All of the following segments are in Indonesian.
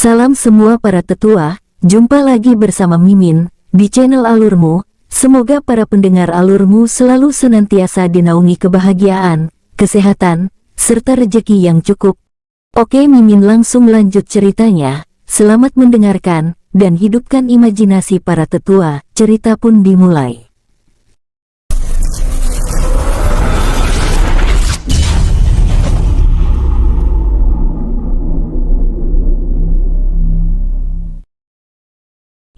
Salam semua para tetua, jumpa lagi bersama Mimin, di channel Alurmu. Semoga para pendengar Alurmu selalu senantiasa dinaungi kebahagiaan, kesehatan, serta rezeki yang cukup. Oke, Mimin langsung lanjut ceritanya. Selamat mendengarkan, dan hidupkan imajinasi para tetua. Cerita pun dimulai.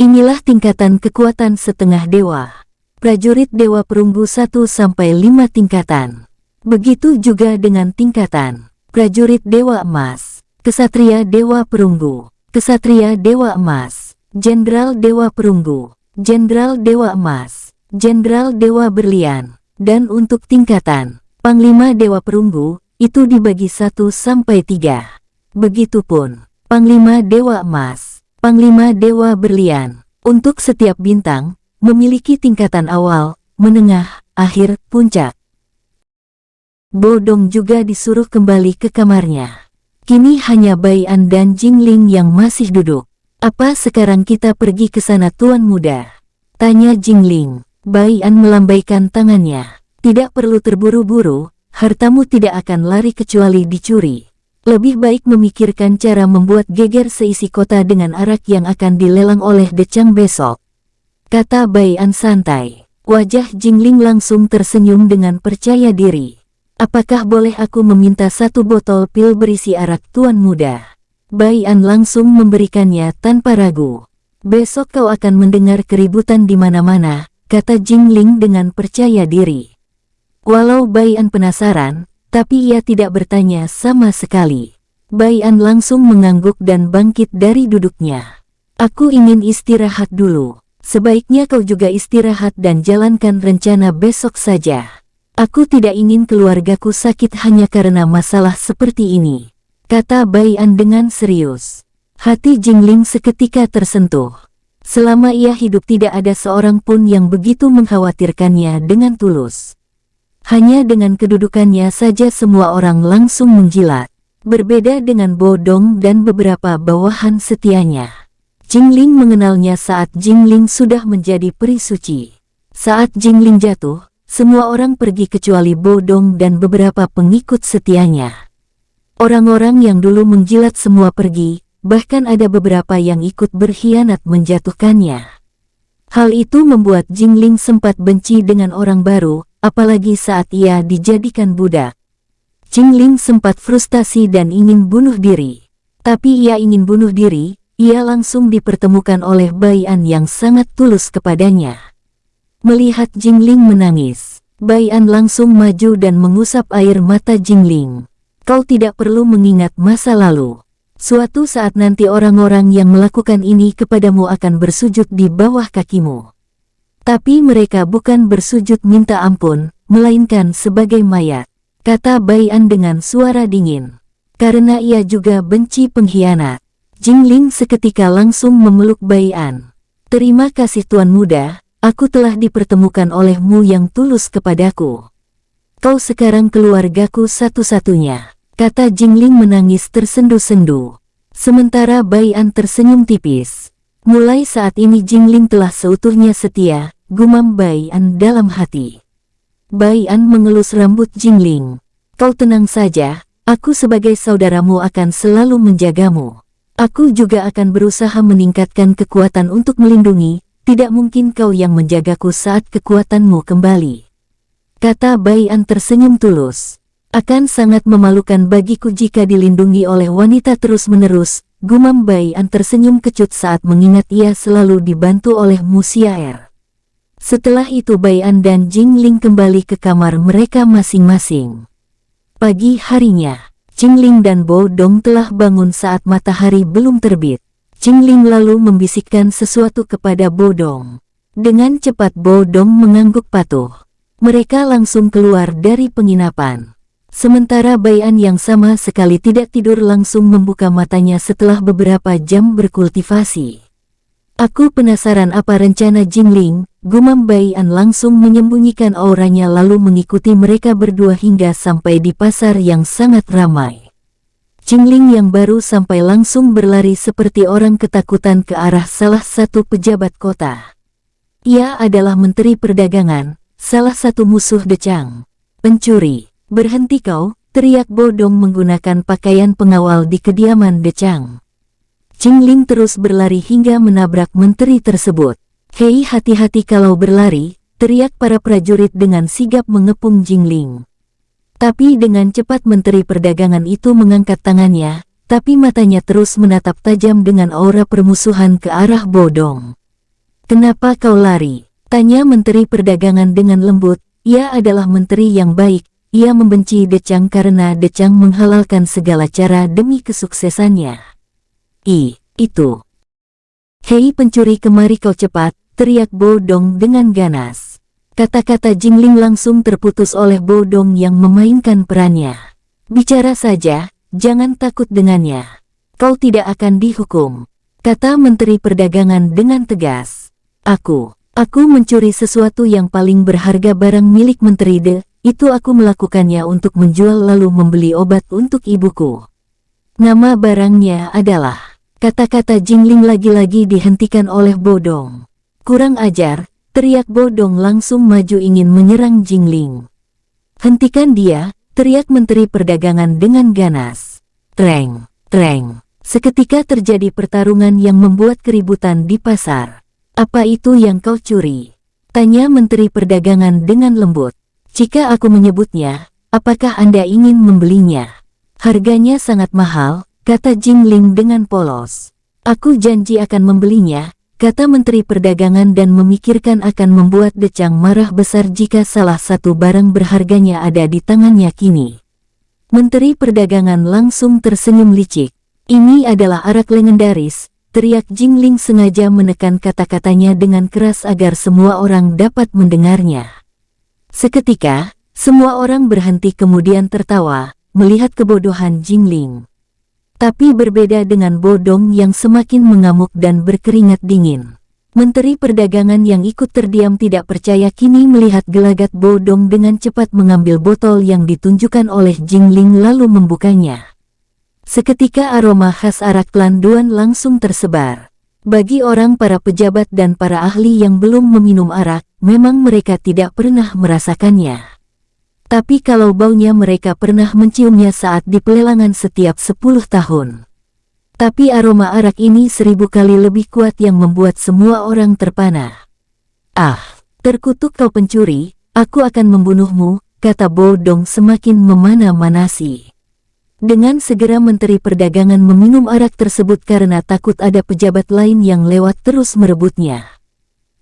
Inilah tingkatan kekuatan setengah dewa. Prajurit Dewa Perunggu 1-5 tingkatan. Begitu juga dengan tingkatan Prajurit Dewa Emas, Kesatria Dewa Perunggu, Kesatria Dewa Emas, Jenderal Dewa Perunggu, Jenderal Dewa Emas, Jenderal Dewa Berlian. Dan untuk tingkatan Panglima Dewa Perunggu, itu dibagi 1-3. Begitupun Panglima Dewa Emas, Panglima Dewa Berlian. Untuk setiap bintang, memiliki tingkatan awal, menengah, akhir, puncak. Bodong juga disuruh kembali ke kamarnya. Kini hanya Bai An dan Jingling yang masih duduk. Apa sekarang kita pergi ke sana, Tuan Muda? Tanya Jingling. Bai An melambaikan tangannya. Tidak perlu terburu-buru, hartamu tidak akan lari kecuali dicuri. Lebih baik memikirkan cara membuat geger seisi kota dengan arak yang akan dilelang oleh Decang besok, kata Bai An santai. Wajah Jingling langsung tersenyum dengan percaya diri. Apakah boleh aku meminta 1 botol pil berisi arak, Tuan Muda? Bai An langsung memberikannya tanpa ragu. Besok kau akan mendengar keributan di mana-mana, kata Jingling dengan percaya diri. Walau Bai An penasaran, tapi ia tidak bertanya sama sekali. Bai An langsung mengangguk dan bangkit dari duduknya. Aku ingin istirahat dulu. Sebaiknya kau juga istirahat dan jalankan rencana besok saja. Aku tidak ingin keluargaku sakit hanya karena masalah seperti ini, kata Bai An dengan serius. Hati Jingling seketika tersentuh. Selama ia hidup tidak ada seorang pun yang begitu mengkhawatirkannya dengan tulus. Hanya dengan kedudukannya saja semua orang langsung menjilat. Berbeda dengan Bodong dan beberapa bawahan setianya. Jingling mengenalnya saat Jingling sudah menjadi peri suci. Saat Jingling jatuh, semua orang pergi kecuali Bodong dan beberapa pengikut setianya. Orang-orang yang dulu menjilat semua pergi, bahkan ada beberapa yang ikut berkhianat menjatuhkannya. Hal itu membuat Jingling sempat benci dengan orang baru, apalagi saat ia dijadikan budak. Jingling sempat frustasi dan ingin bunuh diri. Tapi ia ingin bunuh diri, ia langsung dipertemukan oleh Bai An yang sangat tulus kepadanya. Melihat Jingling menangis, Bai An langsung maju dan mengusap air mata Jingling. Kau tidak perlu mengingat masa lalu. Suatu saat nanti orang-orang yang melakukan ini kepadamu akan bersujud di bawah kakimu. Tapi mereka bukan bersujud minta ampun, melainkan sebagai mayat, kata Bai An dengan suara dingin. Karena ia juga benci pengkhianat. Jingling seketika langsung memeluk Bai An. Terima kasih Tuan Muda, aku telah dipertemukan olehmu yang tulus kepadaku. Kau sekarang keluargaku satu-satunya, kata Jingling menangis tersendu-sendu. Sementara Bai An tersenyum tipis. Mulai saat ini Jingling telah seutuhnya setia, gumam Bai An dalam hati. Bai An mengelus rambut Jingling. Kau tenang saja, aku sebagai saudaramu akan selalu menjagamu. Aku juga akan berusaha meningkatkan kekuatan untuk melindungi, tidak mungkin kau yang menjagaku saat kekuatanmu kembali, kata Bai An tersenyum tulus. Akan sangat memalukan bagiku jika dilindungi oleh wanita terus-menerus, gumam Bai An tersenyum kecut saat mengingat ia selalu dibantu oleh Musiaer. Setelah itu Bai An dan Jingling kembali ke kamar mereka masing-masing. Pagi harinya, Jingling dan Bodong telah bangun saat matahari belum terbit. Jingling lalu membisikkan sesuatu kepada Bodong. Dengan cepat Bodong mengangguk patuh. Mereka langsung keluar dari penginapan. Sementara Bai An yang sama sekali tidak tidur langsung membuka matanya setelah beberapa jam berkultivasi. Aku penasaran apa rencana Jingling, gumam Bai An langsung menyembunyikan auranya lalu mengikuti mereka berdua hingga sampai di pasar yang sangat ramai. Jingling yang baru sampai langsung berlari seperti orang ketakutan ke arah salah satu pejabat kota. Ia adalah Menteri Perdagangan, salah satu musuh Decang. "Pencuri, berhenti kau!" teriak Bodong menggunakan pakaian pengawal di kediaman Decang. Jingling terus berlari hingga menabrak menteri tersebut. "Hei, hati-hati kalau berlari!" teriak para prajurit dengan sigap mengepung Jingling. Tapi dengan cepat Menteri Perdagangan itu mengangkat tangannya, tapi matanya terus menatap tajam dengan aura permusuhan ke arah Bodong. "Kenapa kau lari?" tanya Menteri Perdagangan dengan lembut. Ia adalah menteri yang baik, ia membenci Decang karena Decang menghalalkan segala cara demi kesuksesannya. Itu. "Hei pencuri, kemari kau cepat!" teriak Bodong dengan ganas. Kata-kata Jingling langsung terputus oleh Bodong yang memainkan perannya. "Bicara saja, jangan takut dengannya. Kau tidak akan dihukum," kata Menteri Perdagangan dengan tegas. Aku mencuri sesuatu yang paling berharga, barang milik Menteri De, itu aku melakukannya untuk menjual lalu membeli obat untuk ibuku. Nama barangnya adalah..." Kata-kata Jingling lagi-lagi dihentikan oleh Bodong. "Kurang ajar!" teriak Bodong langsung maju ingin menyerang Jingling. "Hentikan dia!" teriak Menteri Perdagangan dengan ganas. Treng, treng. Seketika terjadi pertarungan yang membuat keributan di pasar. "Apa itu yang kau curi?" tanya Menteri Perdagangan dengan lembut. "Jika aku menyebutnya, apakah Anda ingin membelinya?" "Harganya sangat mahal," kata Jingling dengan polos. "Aku janji akan membelinya," kata Menteri Perdagangan dan memikirkan akan membuat Decang marah besar jika salah satu barang berharganya ada di tangannya kini. Menteri Perdagangan langsung tersenyum licik. "Ini adalah arak legendaris," teriak Jingling sengaja menekan kata-katanya dengan keras agar semua orang dapat mendengarnya. Seketika, semua orang berhenti kemudian tertawa, melihat kebodohan Jingling. Tapi berbeda dengan Bodong yang semakin mengamuk dan berkeringat dingin. Menteri Perdagangan yang ikut terdiam tidak percaya kini melihat gelagat Bodong dengan cepat mengambil botol yang ditunjukkan oleh Jingling lalu membukanya. Seketika aroma khas arak Landuan langsung tersebar. Bagi orang para pejabat dan para ahli yang belum meminum arak, memang mereka tidak pernah merasakannya. Tapi kalau baunya mereka pernah menciumnya saat di pelelangan setiap 10 tahun. Tapi aroma arak ini 1000 kali lebih kuat yang membuat semua orang terpana. "Ah, terkutuk kau pencuri, aku akan membunuhmu," kata Bodong semakin memana-manasi. Dengan segera Menteri Perdagangan meminum arak tersebut karena takut ada pejabat lain yang lewat terus merebutnya.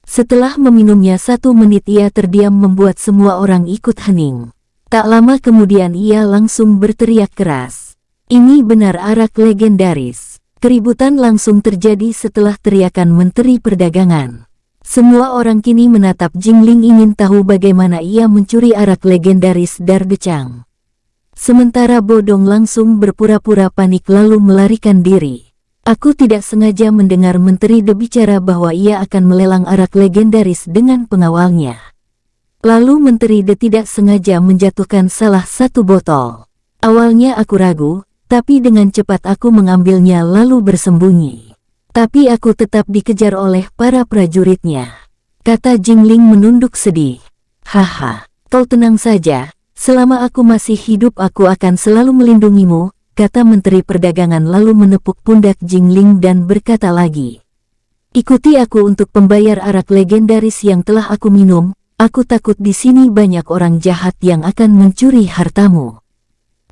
Setelah meminumnya 1 menit ia terdiam membuat semua orang ikut hening. Tak lama kemudian ia langsung berteriak keras. "Ini benar arak legendaris." Keributan langsung terjadi setelah teriakan Menteri Perdagangan. Semua orang kini menatap Jingling ingin tahu bagaimana ia mencuri arak legendaris dari Decang. Sementara Bodong langsung berpura-pura panik lalu melarikan diri. "Aku tidak sengaja mendengar Menteri De bicara bahwa ia akan melelang arak legendaris dengan pengawalnya. Lalu Menteri De tidak sengaja menjatuhkan salah satu botol. Awalnya aku ragu, tapi dengan cepat aku mengambilnya lalu bersembunyi. Tapi aku tetap dikejar oleh para prajuritnya," kata Jingling menunduk sedih. "Haha, kau tenang saja, selama aku masih hidup aku akan selalu melindungimu," kata Menteri Perdagangan lalu menepuk pundak Jingling dan berkata lagi. "Ikuti aku untuk pembayar arak legendaris yang telah aku minum. Aku takut di sini banyak orang jahat yang akan mencuri hartamu."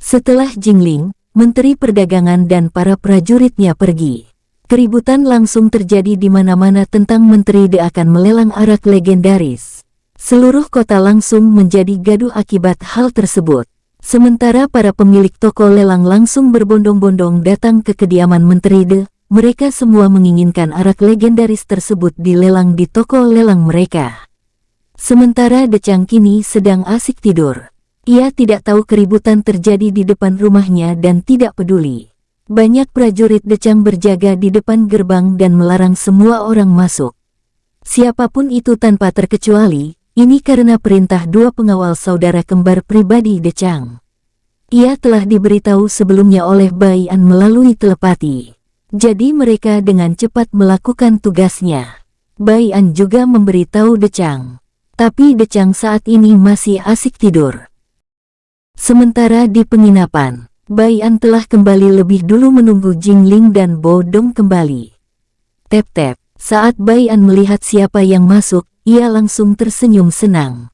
Setelah Jingling, Menteri Perdagangan dan para prajuritnya pergi. Keributan langsung terjadi di mana-mana tentang Menteri De akan melelang arak legendaris. Seluruh kota langsung menjadi gaduh akibat hal tersebut. Sementara para pemilik toko lelang langsung berbondong-bondong datang ke kediaman Menteri De, mereka semua menginginkan arak legendaris tersebut dilelang di toko lelang mereka. Sementara Decang kini sedang asik tidur. Ia tidak tahu keributan terjadi di depan rumahnya dan tidak peduli. Banyak prajurit Decang berjaga di depan gerbang dan melarang semua orang masuk. Siapapun itu tanpa terkecuali, ini karena perintah 2 pengawal saudara kembar pribadi Decang. Ia telah diberitahu sebelumnya oleh Bai An melalui telepati. Jadi mereka dengan cepat melakukan tugasnya. Bai An juga memberitahu Decang. Tapi Decang saat ini masih asik tidur. Sementara di penginapan, Bai An telah kembali lebih dulu menunggu Jingling dan Bo Dong kembali. Tep-tep, saat Bai An melihat siapa yang masuk, ia langsung tersenyum senang.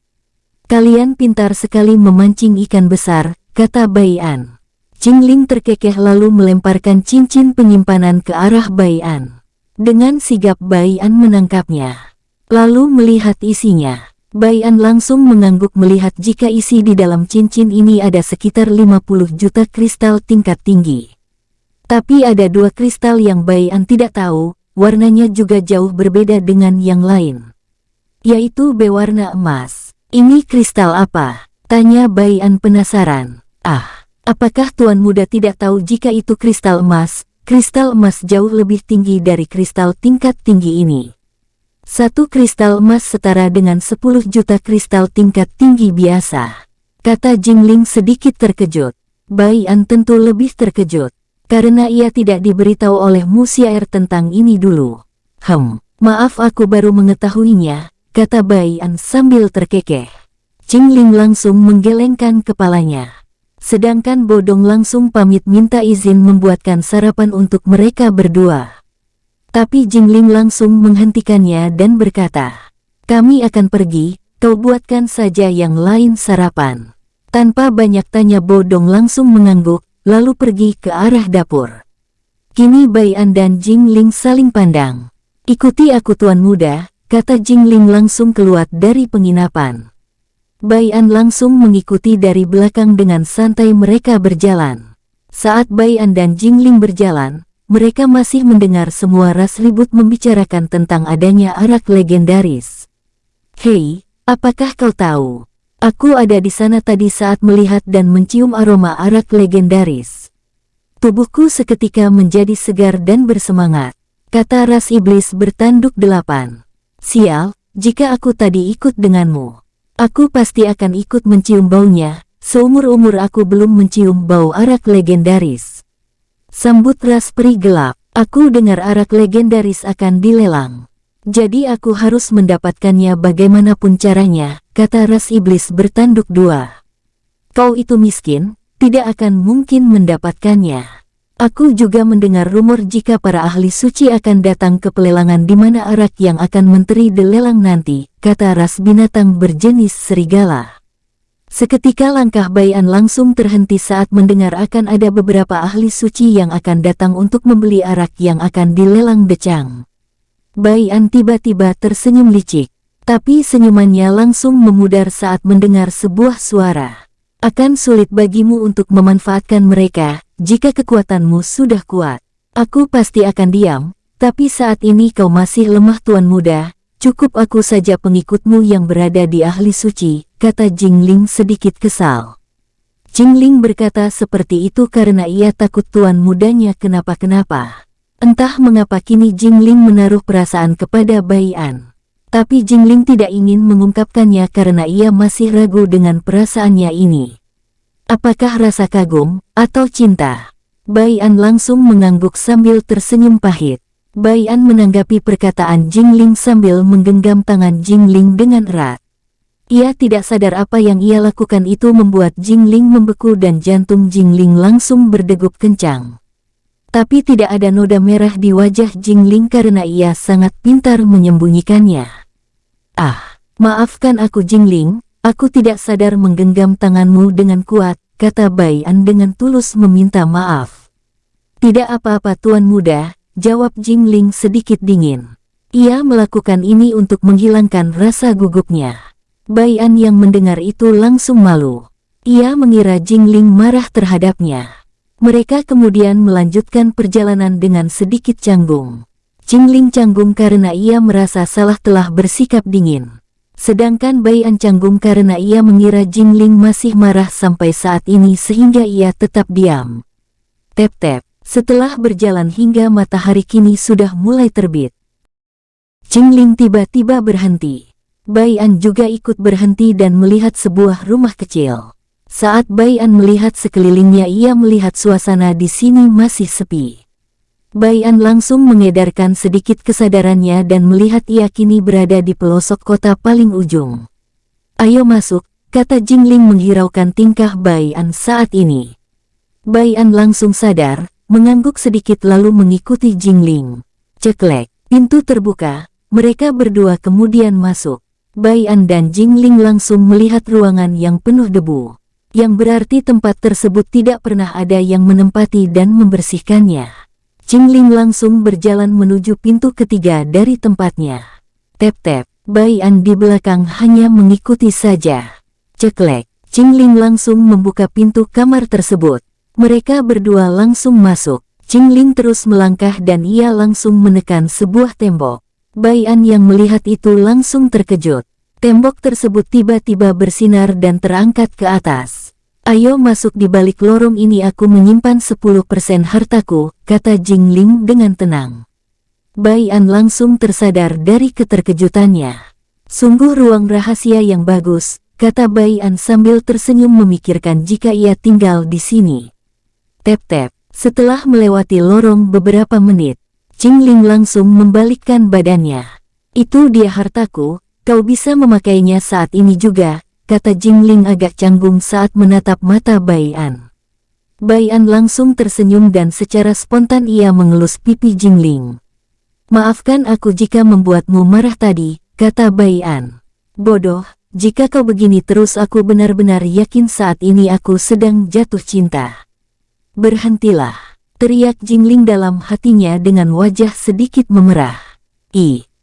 Kalian pintar sekali memancing ikan besar, kata Bai An. Jingling terkekeh lalu melemparkan cincin penyimpanan ke arah Bai An. Dengan sigap Bai An menangkapnya. Lalu melihat isinya. Bai An langsung mengangguk melihat jika isi di dalam cincin ini ada sekitar 50 juta kristal tingkat tinggi. Tapi ada 2 kristal yang Bai An tidak tahu, warnanya juga jauh berbeda dengan yang lain. Yaitu berwarna emas. Ini kristal apa? Tanya Bai An penasaran. Apakah Tuan Muda tidak tahu jika itu kristal emas? Kristal emas jauh lebih tinggi dari kristal tingkat tinggi ini. 1 kristal emas setara dengan 10 juta kristal tingkat tinggi biasa, kata Jingling sedikit terkejut. Bai An tentu lebih terkejut, karena ia tidak diberitahu oleh Mu Xiaer tentang ini dulu. Maaf aku baru mengetahuinya, kata Bai An sambil terkekeh. Jingling langsung menggelengkan kepalanya. Sedangkan Bo Dong langsung pamit minta izin membuatkan sarapan untuk mereka berdua. Tapi Jingling langsung menghentikannya dan berkata, kami akan pergi, kau buatkan saja yang lain sarapan. Tanpa banyak tanya Bo Dong langsung mengangguk, lalu pergi ke arah dapur. Kini Bai An dan Jingling saling pandang. Ikuti aku Tuan Muda, kata Jingling langsung keluar dari penginapan. Bai An langsung mengikuti dari belakang dengan santai mereka berjalan. Saat Bai An dan Jingling berjalan, mereka masih mendengar semua ras ribut membicarakan tentang adanya arak legendaris. Hei, apakah kau tahu? Aku ada di sana tadi saat melihat dan mencium aroma arak legendaris. Tubuhku seketika menjadi segar dan bersemangat, kata ras iblis bertanduk 8. Sial, jika aku tadi ikut denganmu, aku pasti akan ikut mencium baunya. Seumur-umur aku belum mencium bau arak legendaris. Sambut ras peri gelap, aku dengar arak legendaris akan dilelang. Jadi aku harus mendapatkannya bagaimanapun caranya, kata ras iblis bertanduk 2. Kau itu miskin, tidak akan mungkin mendapatkannya. Aku juga mendengar rumor jika para ahli suci akan datang ke pelelangan di mana arak yang akan menteri dilelang nanti, kata ras binatang berjenis serigala. Seketika langkah Bai An langsung terhenti saat mendengar akan ada beberapa ahli suci yang akan datang untuk membeli arak yang akan dilelang Decang. Bai An tiba-tiba tersenyum licik, tapi senyumannya langsung memudar saat mendengar sebuah suara. Akan sulit bagimu untuk memanfaatkan mereka, jika kekuatanmu sudah kuat. Aku pasti akan diam, tapi saat ini kau masih lemah Tuan Muda. Cukup aku saja pengikutmu yang berada di ahli suci, kata Jingling sedikit kesal. Jingling berkata seperti itu karena ia takut Tuan Mudanya kenapa-kenapa. Entah mengapa kini Jingling menaruh perasaan kepada Bai An. Tapi Jingling tidak ingin mengungkapkannya karena ia masih ragu dengan perasaannya ini. Apakah rasa kagum, atau cinta? Bai An langsung mengangguk sambil tersenyum pahit. Bai An menanggapi perkataan Jingling sambil menggenggam tangan Jingling dengan erat. Ia tidak sadar apa yang ia lakukan itu membuat Jingling membeku dan jantung Jingling langsung berdegup kencang. Tapi tidak ada noda merah di wajah Jingling karena ia sangat pintar menyembunyikannya. Maafkan aku Jingling, aku tidak sadar menggenggam tanganmu dengan kuat, kata Bai An dengan tulus meminta maaf. Tidak apa-apa Tuan Muda, jawab Jingling sedikit dingin. Ia melakukan ini untuk menghilangkan rasa gugupnya. Bai An yang mendengar itu langsung malu. Ia mengira Jingling marah terhadapnya. Mereka kemudian melanjutkan perjalanan dengan sedikit canggung. Jingling canggung karena ia merasa salah telah bersikap dingin. Sedangkan Bai An canggung karena ia mengira Jingling masih marah sampai saat ini sehingga ia tetap diam. Tep-tep. Setelah berjalan hingga matahari kini sudah mulai terbit. Jingling tiba-tiba berhenti. Bai An juga ikut berhenti dan melihat sebuah rumah kecil. Saat Bai An melihat sekelilingnya, ia melihat suasana di sini masih sepi. Bai An langsung mengedarkan sedikit kesadarannya dan melihat ia kini berada di pelosok kota paling ujung. "Ayo masuk," kata Jingling menghiraukan tingkah Bai An saat ini. Bai An langsung sadar, mengangguk sedikit lalu mengikuti Jingling. Ceklek, pintu terbuka, mereka berdua kemudian masuk. Bai An dan Jingling langsung melihat ruangan yang penuh debu, yang berarti tempat tersebut tidak pernah ada yang menempati dan membersihkannya. Jingling langsung berjalan menuju pintu ketiga dari tempatnya. Tep-tep, Bai An di belakang hanya mengikuti saja. Ceklek, Jingling langsung membuka pintu kamar tersebut. Mereka berdua langsung masuk. Jingling terus melangkah dan ia langsung menekan sebuah tembok. Bai An yang melihat itu langsung terkejut. Tembok tersebut tiba-tiba bersinar dan terangkat ke atas. "Ayo masuk, di balik lorong ini aku menyimpan 10% hartaku," kata Jingling dengan tenang. Bai An langsung tersadar dari keterkejutannya. "Sungguh ruang rahasia yang bagus," kata Bai An sambil tersenyum memikirkan jika ia tinggal di sini. Tep-tep, setelah melewati lorong beberapa menit, Jingling langsung membalikkan badannya. "Itu dia hartaku, kau bisa memakainya saat ini juga," kata Jingling agak canggung saat menatap mata Bai An. Bai An langsung tersenyum dan secara spontan ia mengelus pipi Jingling. "Maafkan aku jika membuatmu marah tadi," kata Bai An. "Bodoh, jika kau begini terus aku benar-benar yakin saat ini aku sedang jatuh cinta." "Berhentilah," teriak Jingling dalam hatinya dengan wajah sedikit memerah.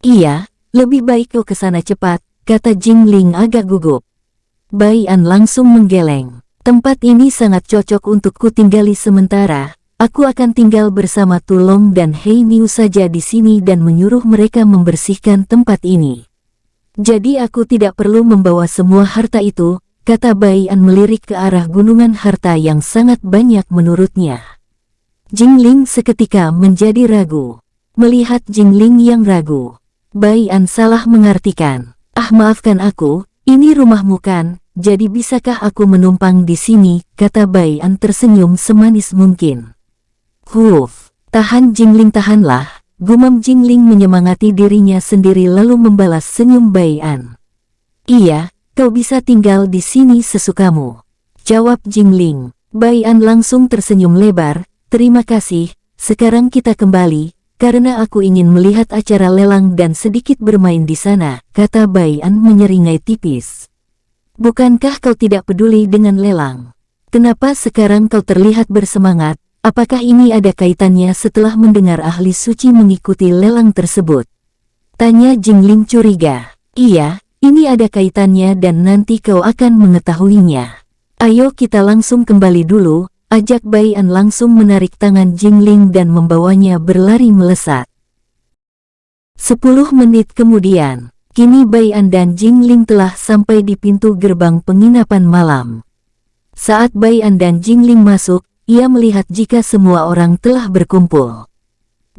Iya, lebih baik kau kesana cepat," kata Jingling agak gugup. Bai An langsung menggeleng. "Tempat ini sangat cocok untuk ku tinggali sementara. Aku akan tinggal bersama Tulong dan Hei Niu saja di sini dan menyuruh mereka membersihkan tempat ini. Jadi aku tidak perlu membawa semua harta itu," kata Bai An melirik ke arah gunungan harta yang sangat banyak menurutnya. Jingling seketika menjadi ragu. Melihat Jingling yang ragu, Bai An salah mengartikan. Maafkan aku, ini rumahmu kan, jadi bisakah aku menumpang di sini?" kata Bai An tersenyum semanis mungkin. Tahan Jingling, tahanlah," gumam Jingling menyemangati dirinya sendiri lalu membalas senyum Bai An. "Iya, kau bisa tinggal di sini sesukamu," jawab Jingling. Bai An langsung tersenyum lebar. "Terima kasih, sekarang kita kembali, karena aku ingin melihat acara lelang dan sedikit bermain di sana," kata Bai An menyeringai tipis. "Bukankah kau tidak peduli dengan lelang? Kenapa sekarang kau terlihat bersemangat? Apakah ini ada kaitannya?" Setelah mendengar ahli suci mengikuti lelang tersebut, tanya Jingling curiga. "Iya, ini ada kaitannya dan nanti kau akan mengetahuinya. Ayo kita langsung kembali dulu," ajak Bai An langsung menarik tangan Jingling dan membawanya berlari melesat. 10 menit kemudian, kini Bai An dan Jingling telah sampai di pintu gerbang penginapan malam. Saat Bai An dan Jingling masuk, ia melihat jika semua orang telah berkumpul.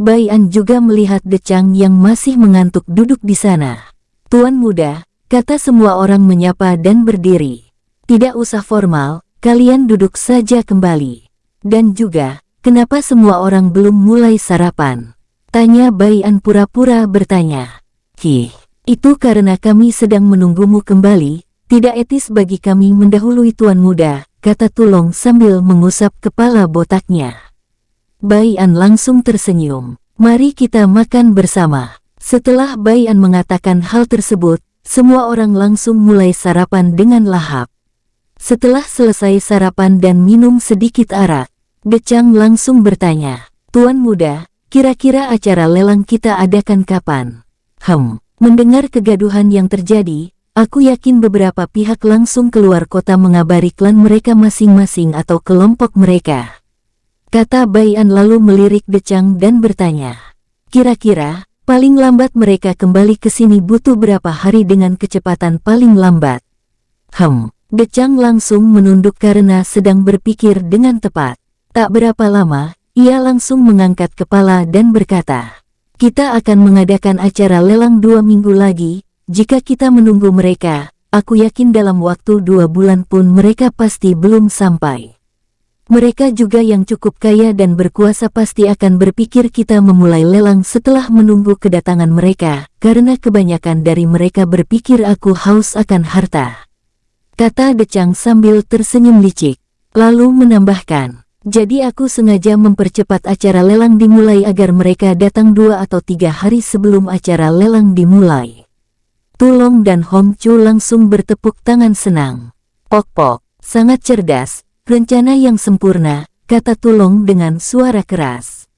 Bai An juga melihat Decang yang masih mengantuk duduk di sana. "Tuan muda," kata semua orang menyapa dan berdiri. "Tidak usah formal. Kalian duduk saja kembali. Dan juga, kenapa semua orang belum mulai sarapan?" tanya Bai An pura-pura bertanya. Itu karena kami sedang menunggumu kembali, tidak etis bagi kami mendahului tuan muda," kata Tulong sambil mengusap kepala botaknya. Bai An langsung tersenyum. "Mari kita makan bersama." Setelah Bai An mengatakan hal tersebut, semua orang langsung mulai sarapan dengan lahap. Setelah selesai sarapan dan minum sedikit arak, Decang langsung bertanya, "Tuan muda, kira-kira acara lelang kita adakan kapan?" Mendengar kegaduhan yang terjadi, aku yakin beberapa pihak langsung keluar kota mengabari klan mereka masing-masing atau kelompok mereka, kata Bai An lalu melirik Decang dan bertanya, "Kira-kira, paling lambat mereka kembali ke sini butuh berapa hari dengan kecepatan paling lambat?" Decang langsung menunduk karena sedang berpikir dengan tepat. Tak berapa lama, ia langsung mengangkat kepala dan berkata, "Kita akan mengadakan acara lelang 2 minggu lagi. Jika kita menunggu mereka, Aku yakin dalam waktu 2 bulan pun mereka pasti belum sampai. Mereka juga yang cukup kaya dan berkuasa pasti akan berpikir kita memulai lelang setelah menunggu kedatangan mereka, karena kebanyakan dari mereka berpikir aku haus akan harta. Kata Decang sambil tersenyum licik, lalu menambahkan, jadi aku sengaja mempercepat acara lelang dimulai agar mereka datang 2 atau 3 hari sebelum acara lelang dimulai. Tulong dan Hong Chu langsung bertepuk tangan senang. Pok-pok, sangat cerdas, rencana yang sempurna, kata Tulong dengan suara keras.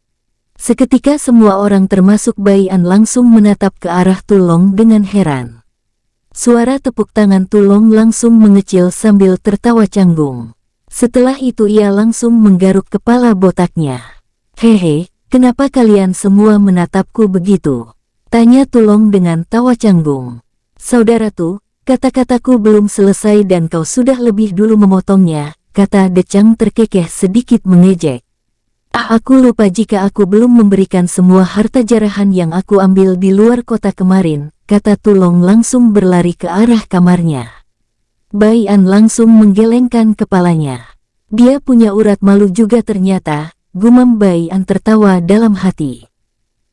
Seketika semua orang termasuk Bai An langsung menatap ke arah Tulong dengan heran. Suara tepuk tangan Tulong langsung mengecil sambil tertawa canggung. Setelah itu ia langsung menggaruk kepala botaknya. Hehe, kenapa kalian semua menatapku begitu? Tanya Tulong dengan tawa canggung. Saudaraku, kata-kataku belum selesai dan kau sudah lebih dulu memotongnya, kata Decang terkekeh sedikit mengejek. Aku lupa jika aku belum memberikan semua harta jarahan yang aku ambil di luar kota kemarin, kata Tulong langsung berlari ke arah kamarnya. Bai An langsung menggelengkan kepalanya. Dia punya urat malu juga ternyata, gumam Bai An tertawa dalam hati.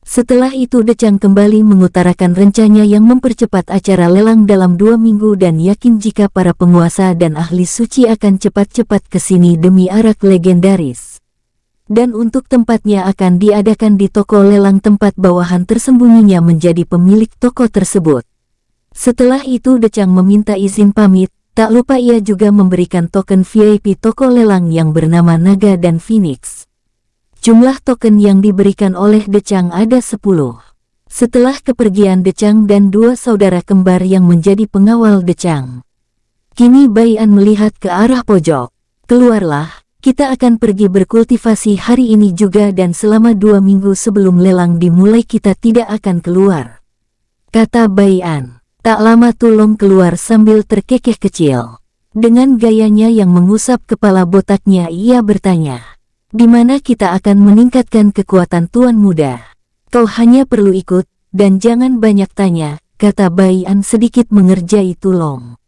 Setelah itu Decang kembali mengutarakan rencana yang mempercepat acara lelang dalam 2 minggu dan yakin jika para penguasa dan ahli suci akan cepat-cepat ke sini demi arak legendaris. Dan untuk tempatnya akan diadakan di toko lelang tempat bawahan tersembunyinya menjadi pemilik toko tersebut. Setelah itu Decang meminta izin pamit, tak lupa ia juga memberikan token VIP toko lelang yang bernama Naga dan Phoenix. Jumlah token yang diberikan oleh Decang ada 10. Setelah kepergian Decang dan 2 saudara kembar yang menjadi pengawal Decang. Kini Bai An melihat ke arah pojok. Keluarlah, kita akan pergi berkultivasi hari ini juga dan selama 2 minggu sebelum lelang dimulai kita tidak akan keluar. Kata Bai An. Tak lama Tulong keluar sambil terkekeh kecil. Dengan gayanya yang mengusap kepala botaknya ia bertanya. Di mana kita akan meningkatkan kekuatan tuan muda? Kau hanya perlu ikut, dan jangan banyak tanya, kata Bai An sedikit mengerjai Tulong.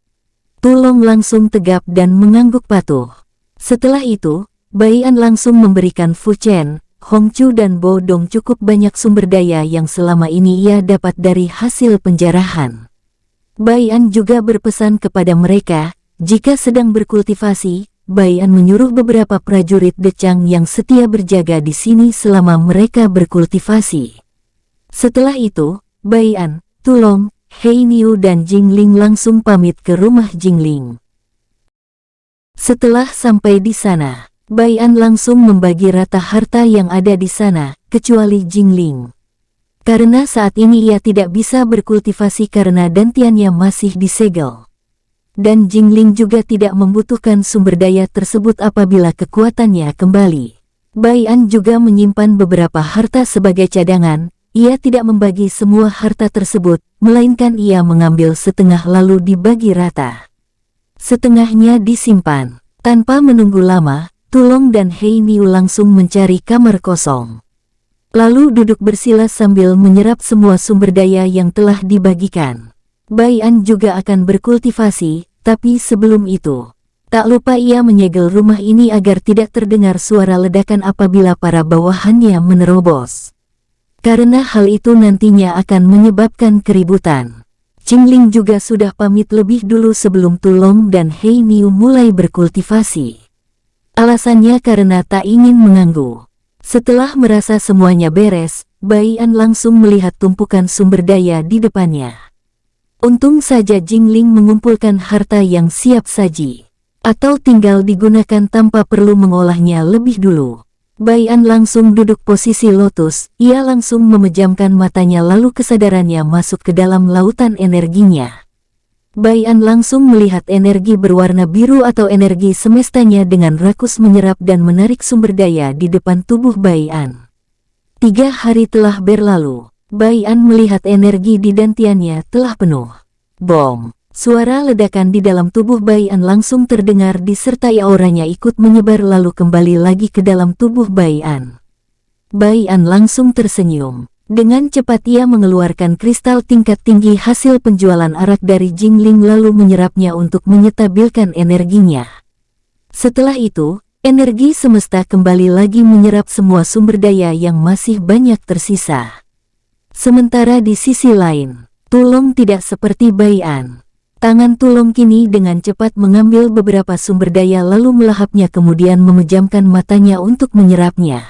Tulong langsung tegap dan mengangguk patuh. Setelah itu, Bai An langsung memberikan Fu Chen, Hong Chu dan Bo Dong cukup banyak sumber daya yang selama ini ia dapat dari hasil penjarahan. Bai An juga berpesan kepada mereka, jika sedang berkultivasi, Bai An menyuruh beberapa prajurit Decang yang setia berjaga di sini selama mereka berkultivasi. Setelah itu, Bai An, Tulong, Hei Niu dan Jingling langsung pamit ke rumah Jingling. Setelah sampai di sana, Bai An langsung membagi rata harta yang ada di sana, kecuali Jingling. Karena saat ini ia tidak bisa berkultivasi karena dantiannya masih disegel. Dan Jingling juga tidak membutuhkan sumber daya tersebut apabila kekuatannya kembali. Bai An juga menyimpan beberapa harta sebagai cadangan, ia tidak membagi semua harta tersebut, melainkan ia mengambil setengah lalu dibagi rata. Setengahnya disimpan. Tanpa menunggu lama, Tulong dan Hei Niu langsung mencari kamar kosong. Lalu duduk bersila sambil menyerap semua sumber daya yang telah dibagikan. Bai An juga akan berkultivasi, tapi sebelum itu, tak lupa ia menyegel rumah ini agar tidak terdengar suara ledakan apabila para bawahannya menerobos. Karena hal itu nantinya akan menyebabkan keributan. Jingling juga sudah pamit lebih dulu sebelum Tulong dan Hei Niu mulai berkultivasi. Alasannya karena tak ingin mengganggu. Setelah merasa semuanya beres, Bai An langsung melihat tumpukan sumber daya di depannya. Untung saja Jingling mengumpulkan harta yang siap saji. Atau tinggal digunakan tanpa perlu mengolahnya lebih dulu. Bai An langsung duduk posisi lotus, ia langsung memejamkan matanya lalu kesadarannya masuk ke dalam lautan energinya. Bai An langsung melihat energi berwarna biru atau energi semestanya dengan rakus menyerap dan menarik sumber daya di depan tubuh Bai An. 3 hari telah berlalu. Bai An melihat energi di dantiannya telah penuh. Bom! Suara ledakan di dalam tubuh Bai An langsung terdengar disertai auranya ikut menyebar lalu kembali lagi ke dalam tubuh Bai An. Bai An langsung tersenyum. Dengan cepat ia mengeluarkan kristal tingkat tinggi hasil penjualan arak dari Jingling lalu menyerapnya untuk menyetabilkan energinya. Setelah itu, energi semesta kembali lagi menyerap semua sumber daya yang masih banyak tersisa. Sementara di sisi lain, Tulong tidak seperti Bai An. Tangan Tulong kini dengan cepat mengambil beberapa sumber daya lalu melahapnya kemudian memejamkan matanya untuk menyerapnya.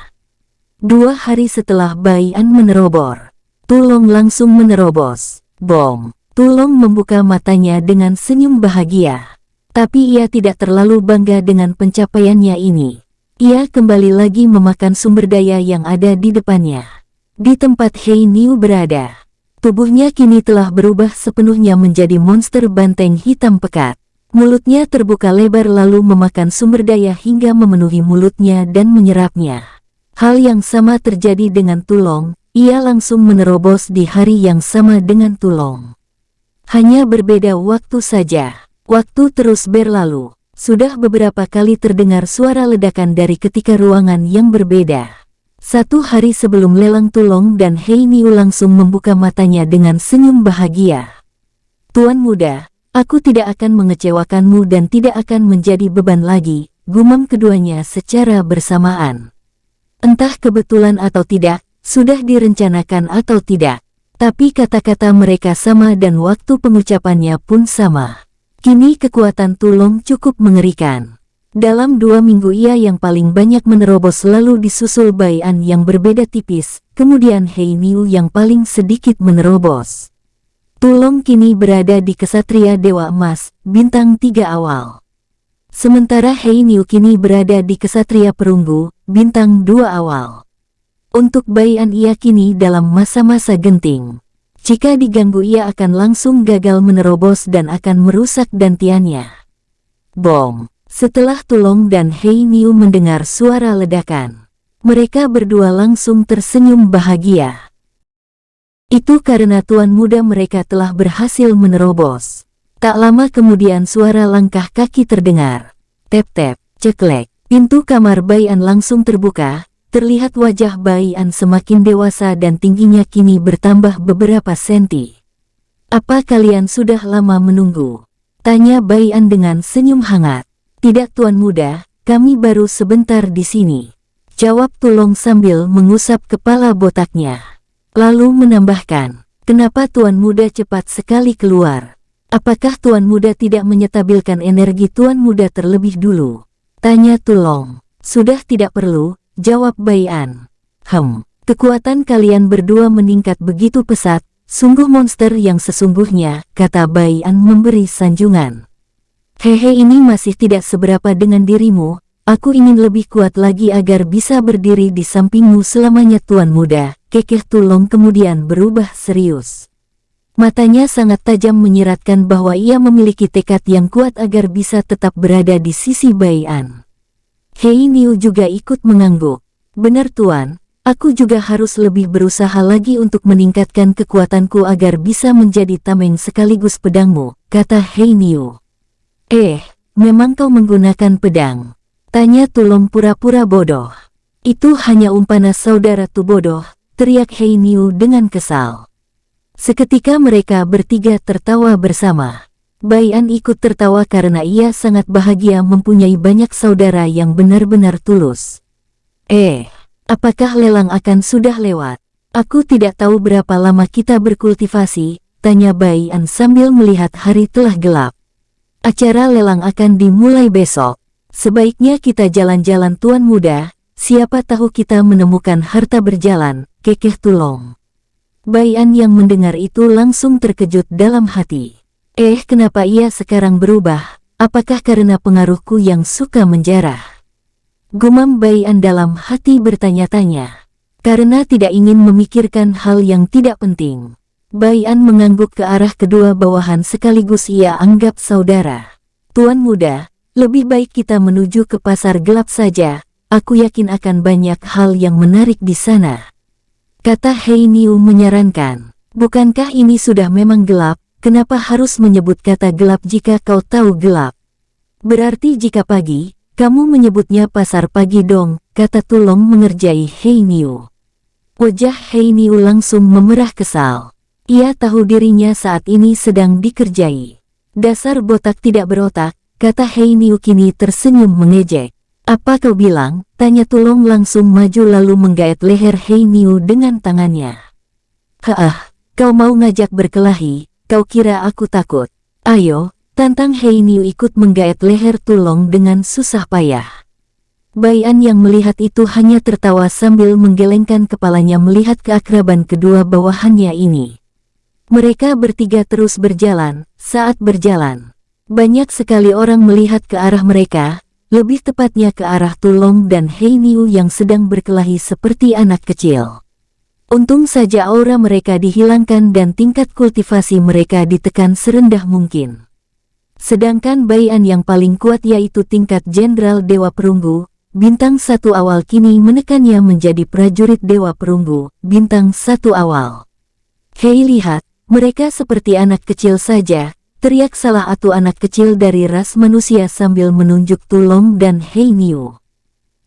2 hari setelah Bai An menerobos, Tulong langsung menerobos. Bom! Tulong membuka matanya dengan senyum bahagia. Tapi ia tidak terlalu bangga dengan pencapaiannya ini. Ia kembali lagi memakan sumber daya yang ada di depannya. Di tempat Hei Niu berada, tubuhnya kini telah berubah sepenuhnya menjadi monster banteng hitam pekat. Mulutnya terbuka lebar lalu memakan sumber daya hingga memenuhi mulutnya dan menyerapnya. Hal yang sama terjadi dengan Tulong, ia langsung menerobos di hari yang sama dengan Tulong. Hanya berbeda waktu saja. Waktu terus berlalu. Sudah beberapa kali terdengar suara ledakan dari ketika ruangan yang berbeda. 1 hari sebelum lelang Tulong dan Hei Niu langsung membuka matanya dengan senyum bahagia. Tuan muda, aku tidak akan mengecewakanmu dan tidak akan menjadi beban lagi, gumam keduanya secara bersamaan. Entah kebetulan atau tidak, sudah direncanakan atau tidak. Tapi kata-kata mereka sama dan waktu pengucapannya pun sama. Kini kekuatan Tulong cukup mengerikan. Dalam 2 minggu ia yang paling banyak menerobos lalu disusul Bai An yang berbeda tipis, kemudian Hei Niu yang paling sedikit menerobos. Tulong kini berada di Kesatria Dewa Emas, bintang 3 awal. Sementara Hei Niu kini berada di Kesatria Perunggu, bintang 2 awal. Untuk Bai An ia kini dalam masa-masa genting. Jika diganggu ia akan langsung gagal menerobos dan akan merusak dantiannya. Bom! Setelah Tulong dan Hei Niu mendengar suara ledakan, mereka berdua langsung tersenyum bahagia. Itu karena tuan muda mereka telah berhasil menerobos. Tak lama kemudian suara langkah kaki terdengar. Tep-tep, ceklek. Pintu kamar Bai An langsung terbuka. Terlihat wajah Bai An semakin dewasa dan tingginya kini bertambah beberapa senti. Apa kalian sudah lama menunggu? Tanya Bai An dengan senyum hangat. Tidak tuan muda, kami baru sebentar di sini. Jawab Tulong sambil mengusap kepala botaknya. Lalu menambahkan, kenapa tuan muda cepat sekali keluar? Apakah tuan muda tidak menyetabilkan energi tuan muda terlebih dulu? Tanya Tulong. Sudah tidak perlu, jawab Bai An. Kekuatan kalian berdua meningkat begitu pesat, sungguh monster yang sesungguhnya, kata Bai An memberi sanjungan. Hehe ini masih tidak seberapa dengan dirimu, aku ingin lebih kuat lagi agar bisa berdiri di sampingmu selamanya tuan muda, kekeh Tulong kemudian berubah serius. Matanya sangat tajam menyiratkan bahwa ia memiliki tekad yang kuat agar bisa tetap berada di sisi Bai An. Hei Niu juga ikut mengangguk. Benar tuan, aku juga harus lebih berusaha lagi untuk meningkatkan kekuatanku agar bisa menjadi tameng sekaligus pedangmu, kata Hei Niu. Memang kau menggunakan pedang? Tanya Tulong pura-pura bodoh. Itu hanya umpana saudara tu bodoh, teriak Hei Niu dengan kesal. Seketika mereka bertiga tertawa bersama. Bai An ikut tertawa karena ia sangat bahagia mempunyai banyak saudara yang benar-benar tulus. Apakah lelang akan sudah lewat? Aku tidak tahu berapa lama kita berkultivasi, tanya Bai An sambil melihat hari telah gelap. Acara lelang akan dimulai besok. Sebaiknya kita jalan-jalan tuan muda, siapa tahu kita menemukan harta berjalan, kekeh Tulong. Bai An yang mendengar itu langsung terkejut dalam hati. Kenapa ia sekarang berubah? Apakah karena pengaruhku yang suka menjarah? Gumam Bai An dalam hati bertanya-tanya. Karena tidak ingin memikirkan hal yang tidak penting, Bai An mengangguk ke arah kedua bawahan sekaligus ia anggap saudara. Tuan muda, lebih baik kita menuju ke pasar gelap saja, aku yakin akan banyak hal yang menarik di sana. Kata Hei Niu menyarankan, bukankah ini sudah memang gelap, kenapa harus menyebut kata gelap jika kau tahu gelap? Berarti jika pagi, kamu menyebutnya pasar pagi dong, kata Tulong mengerjai Hei Niu. Wajah Hei Niu langsung memerah kesal. Ia tahu dirinya saat ini sedang dikerjai. Dasar botak tidak berotak, kata Hei Niu kini tersenyum mengejek. Apa kau bilang? Tanya Tulong langsung maju lalu menggaet leher Hei Niu dengan tangannya. Haah, kau mau ngajak berkelahi, kau kira aku takut? Ayo, tantang. Hei Niu ikut menggaet leher Tulong dengan susah payah. Bai An yang melihat itu hanya tertawa sambil menggelengkan kepalanya melihat keakraban kedua bawahannya ini. Mereka bertiga terus berjalan. Saat berjalan, banyak sekali orang melihat ke arah mereka, lebih tepatnya ke arah Tulong dan Hei Niu yang sedang berkelahi seperti anak kecil. Untung saja aura mereka dihilangkan dan tingkat kultivasi mereka ditekan serendah mungkin. Sedangkan Bai An yang paling kuat yaitu tingkat Jenderal Dewa Perunggu, Bintang 1 awal kini menekannya menjadi prajurit Dewa Perunggu, Bintang 1 awal. Hei, lihat, mereka seperti anak kecil saja, teriak salah satu anak kecil dari ras manusia sambil menunjuk Tulong dan Hei Niu.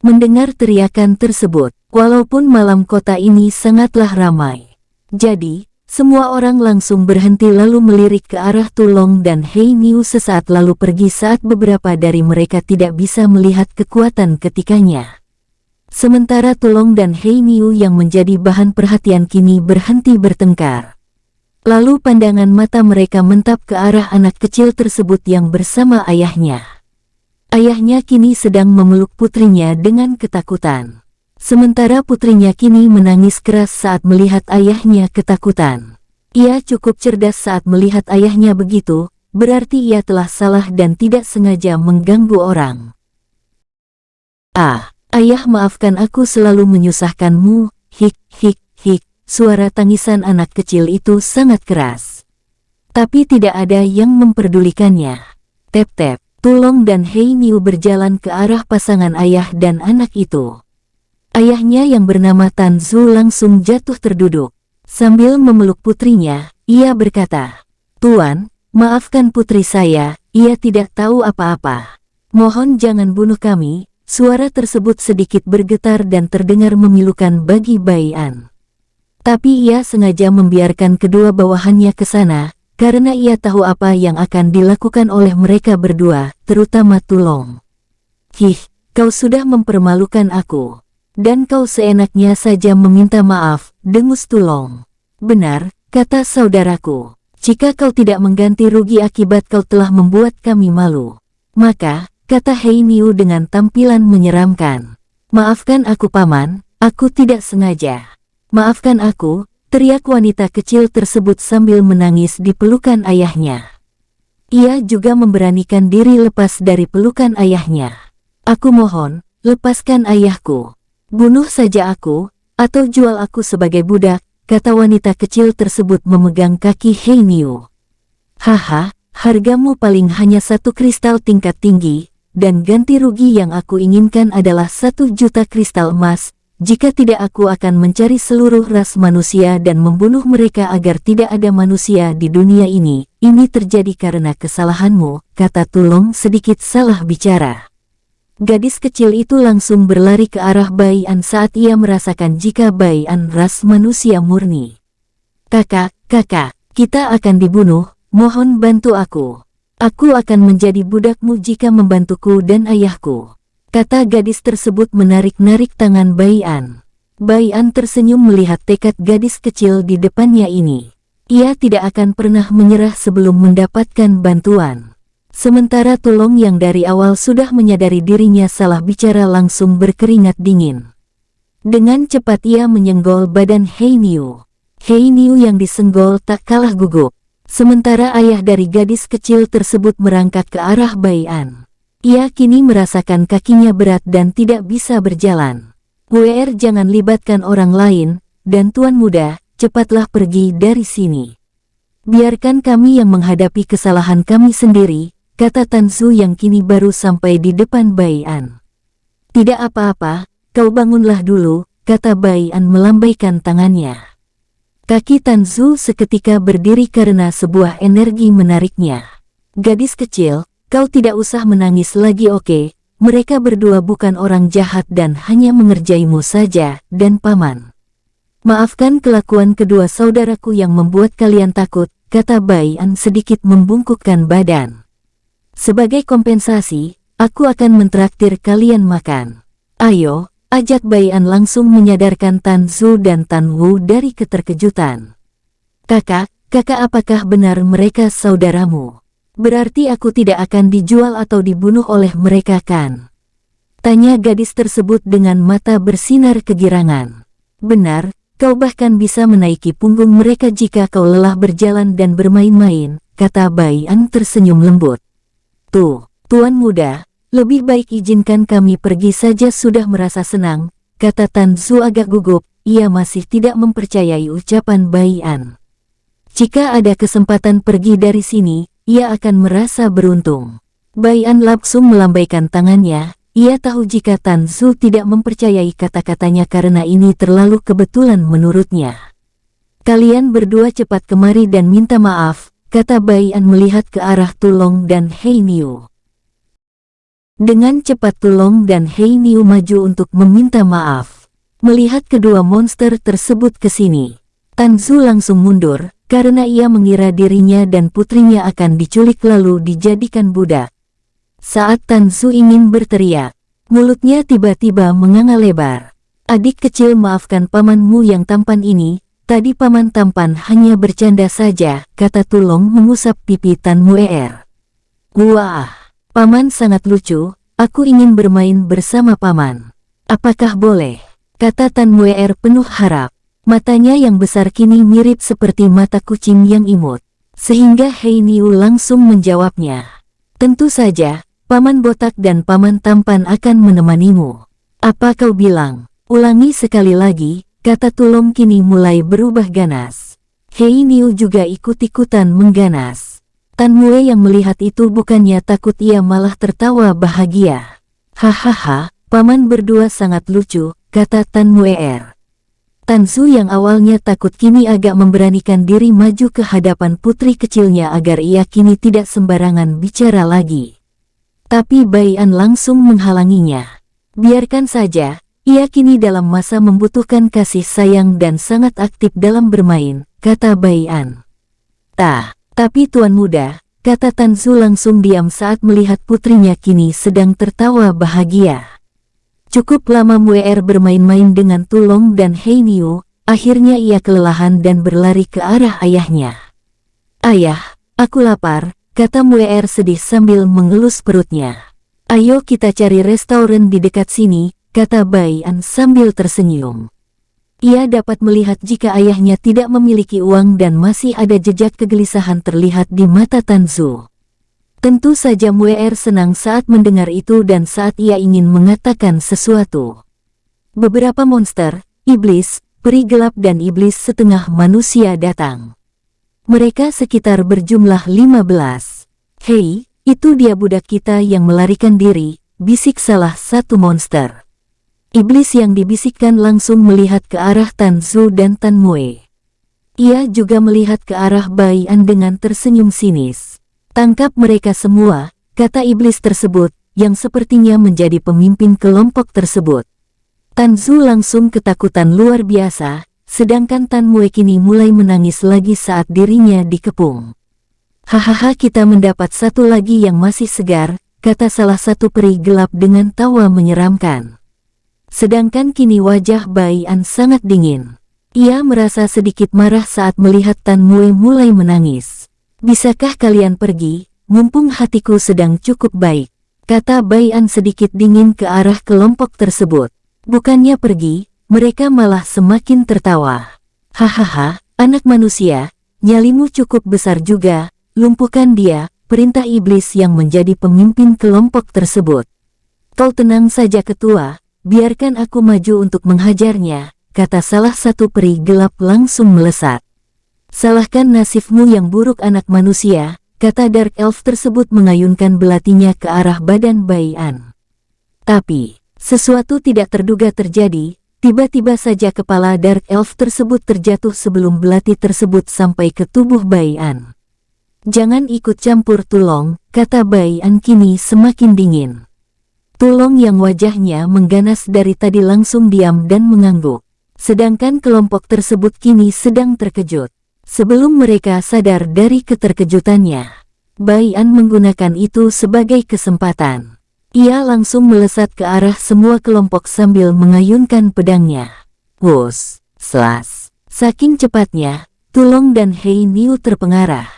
Mendengar teriakan tersebut, walaupun malam kota ini sangatlah ramai, jadi semua orang langsung berhenti lalu melirik ke arah Tulong dan Hei Niu sesaat lalu pergi saat beberapa dari mereka tidak bisa melihat kekuatan ketikanya. Sementara Tulong dan Hei Niu yang menjadi bahan perhatian kini berhenti bertengkar. Lalu pandangan mata mereka mentap ke arah anak kecil tersebut yang bersama ayahnya. Ayahnya kini sedang memeluk putrinya dengan ketakutan. Sementara putrinya kini menangis keras saat melihat ayahnya ketakutan. Ia cukup cerdas saat melihat ayahnya begitu, berarti ia telah salah dan tidak sengaja mengganggu orang. Ayah, maafkan aku selalu menyusahkanmu, hik hik hik. Suara tangisan anak kecil itu sangat keras. Tapi tidak ada yang memperdulikannya. Tep-tep, Tulong dan Hei Niu berjalan ke arah pasangan ayah dan anak itu. Ayahnya yang bernama Tan Zu langsung jatuh terduduk. Sambil memeluk putrinya, ia berkata, "Tuan, maafkan putri saya, ia tidak tahu apa-apa. Mohon jangan bunuh kami." Suara tersebut sedikit bergetar dan terdengar memilukan bagi Bai An. Tapi ia sengaja membiarkan kedua bawahannya ke sana, karena ia tahu apa yang akan dilakukan oleh mereka berdua, terutama Tulong. "Hih, kau sudah mempermalukan aku. Dan kau seenaknya saja meminta maaf," dengus Tulong. "Benar," kata saudaraku. "Jika kau tidak mengganti rugi akibat kau telah membuat kami malu." "Maka," kata Hei Niu dengan tampilan menyeramkan. "Maafkan aku paman, aku tidak sengaja." "Maafkan aku," teriak wanita kecil tersebut sambil menangis di pelukan ayahnya. Ia juga memberanikan diri lepas dari pelukan ayahnya. "Aku mohon, lepaskan ayahku. Bunuh saja aku, atau jual aku sebagai budak," kata wanita kecil tersebut memegang kaki Hei Niu. "Haha, hargamu paling hanya 1 kristal tingkat tinggi, dan ganti rugi yang aku inginkan adalah 1 juta kristal emas. Jika tidak aku akan mencari seluruh ras manusia dan membunuh mereka agar tidak ada manusia di dunia ini. Ini terjadi karena kesalahanmu," kata Tulong sedikit salah bicara. Gadis kecil itu langsung berlari ke arah Bai An saat ia merasakan jika Bai An ras manusia murni. Kakak, kita akan dibunuh, mohon bantu aku. Aku akan menjadi budakmu jika membantuku dan ayahku," kata gadis tersebut menarik-narik tangan Bai An. Bai An tersenyum melihat tekad gadis kecil di depannya ini. Ia tidak akan pernah menyerah sebelum mendapatkan bantuan. Sementara Tulong yang dari awal sudah menyadari dirinya salah bicara langsung berkeringat dingin. Dengan cepat ia menyenggol badan Hei Niu. Hei Niu yang disenggol tak kalah gugup. Sementara ayah dari gadis kecil tersebut merangkak ke arah Bai An. Ia kini merasakan kakinya berat dan tidak bisa berjalan. "WR, jangan libatkan orang lain, dan tuan muda, cepatlah pergi dari sini. Biarkan kami yang menghadapi kesalahan kami sendiri," kata Tan Zu yang kini baru sampai di depan Bai An. "Tidak apa-apa, kau bangunlah dulu," kata Bai An melambaikan tangannya. Kaki Tan Zu seketika berdiri karena sebuah energi menariknya. "Gadis kecil, kau tidak usah menangis lagi, oke? Mereka berdua bukan orang jahat dan hanya mengerjaimu saja, dan paman Maafkan kelakuan kedua saudaraku yang membuat kalian takut, kata Bai An sedikit membungkukkan badan. Sebagai kompensasi, aku akan mentraktir kalian makan. Ayo, ajak Bai An langsung menyadarkan Tan Zu dan Tan Wu dari keterkejutan. Kakak apakah benar mereka saudaramu? Berarti aku tidak akan dijual atau dibunuh oleh mereka kan? Tanya gadis tersebut dengan mata bersinar kegirangan. Benar. Kau bahkan bisa menaiki punggung mereka jika kau lelah berjalan dan bermain-main, kata Bai An tersenyum lembut. Tuh, Tuan Muda, lebih baik izinkan kami pergi saja sudah merasa senang, kata Tan Zu agak gugup, ia masih tidak mempercayai ucapan Bai An. Jika ada kesempatan pergi dari sini, ia akan merasa beruntung. Bai An langsung melambaikan tangannya. Ia tahu jika Tan Zu tidak mempercayai kata-katanya karena ini terlalu kebetulan menurutnya. Kalian berdua cepat kemari dan minta maaf, kata Bai An melihat ke arah Tulong dan Hei Niu. Dengan cepat Tulong dan Hei Niu maju untuk meminta maaf. Melihat kedua monster tersebut ke sini, Tan Zu langsung mundur, karena ia mengira dirinya dan putrinya akan diculik lalu dijadikan budak. Saat Tan Zu ingin berteriak, mulutnya tiba-tiba menganga lebar. Adik kecil, maafkan pamanmu yang tampan ini, tadi paman tampan hanya bercanda saja, kata Tulong mengusap pipi Tan Mueer. Wah, paman sangat lucu, aku ingin bermain bersama paman. Apakah boleh? Kata Tan Mueer penuh harap. Matanya yang besar kini mirip seperti mata kucing yang imut. Sehingga Hei Niu langsung menjawabnya. Tentu saja. Paman botak dan paman tampan akan menemanimu. Apa kau bilang? Ulangi sekali lagi, kata Tulong kini mulai berubah ganas. Hei Niu juga ikut-ikutan mengganas. Tan Mue yang melihat itu bukannya takut, ia malah tertawa bahagia. Hahaha, paman berdua sangat lucu, kata Tan Mueer. Tan Zu yang awalnya takut kini agak memberanikan diri maju ke hadapan putri kecilnya agar ia kini tidak sembarangan bicara lagi. Tapi Bai An langsung menghalanginya. Biarkan saja, ia kini dalam masa membutuhkan kasih sayang dan sangat aktif dalam bermain, kata Bai An. Tapi Tuan Muda, kata Tan Zu langsung diam saat melihat putrinya kini sedang tertawa bahagia. Cukup lama Mueer bermain-main dengan Tulong dan Hei Niu, akhirnya ia kelelahan dan berlari ke arah ayahnya. Ayah, aku lapar, kata Mueer sedih sambil mengelus perutnya. Ayo kita cari restoran di dekat sini, kata Bai An sambil tersenyum. Ia dapat melihat jika ayahnya tidak memiliki uang dan masih ada jejak kegelisahan terlihat di mata Tan Zu. Tentu saja Mueer senang saat mendengar itu dan saat ia ingin mengatakan sesuatu. Beberapa monster, iblis, peri gelap dan iblis setengah manusia datang. Mereka sekitar berjumlah 15. Hei, itu dia budak kita yang melarikan diri, bisik salah satu monster. Iblis yang dibisikkan langsung melihat ke arah Tan Zu dan Tan Mue. Ia juga melihat ke arah Bai An dengan tersenyum sinis. Tangkap mereka semua, kata iblis tersebut, yang sepertinya menjadi pemimpin kelompok tersebut. Tan Zu langsung ketakutan luar biasa. Sedangkan Tan Mue kini mulai menangis lagi saat dirinya dikepung. Hahaha, kita mendapat satu lagi yang masih segar, kata salah satu peri gelap dengan tawa menyeramkan. Sedangkan kini wajah Bai An sangat dingin. Ia merasa sedikit marah saat melihat Tan Mue mulai menangis. Bisakah kalian pergi, mumpung hatiku sedang cukup baik, kata Bai An sedikit dingin ke arah kelompok tersebut. Bukannya pergi, mereka malah semakin tertawa. Hahaha, anak manusia, nyalimu cukup besar juga, lumpuhkan dia, perintah iblis yang menjadi pemimpin kelompok tersebut. Kau tenang saja ketua, biarkan aku maju untuk menghajarnya, kata salah satu peri gelap langsung melesat. Salahkan nasibmu yang buruk anak manusia, kata Dark Elf tersebut mengayunkan belatinya ke arah badan Bai An. Tapi, sesuatu tidak terduga terjadi. Tiba-tiba saja kepala Dark Elf tersebut terjatuh sebelum belati tersebut sampai ke tubuh Bai An. Jangan ikut campur Tulong, kata Bai An kini semakin dingin. Tulong yang wajahnya mengganas dari tadi langsung diam dan mengangguk. Sedangkan kelompok tersebut kini sedang terkejut. Sebelum mereka sadar dari keterkejutannya, Bai An menggunakan itu sebagai kesempatan. Ia langsung melesat ke arah semua kelompok sambil mengayunkan pedangnya. Wus, selas. Saking cepatnya, Tulong dan Hei Niu terpengarah.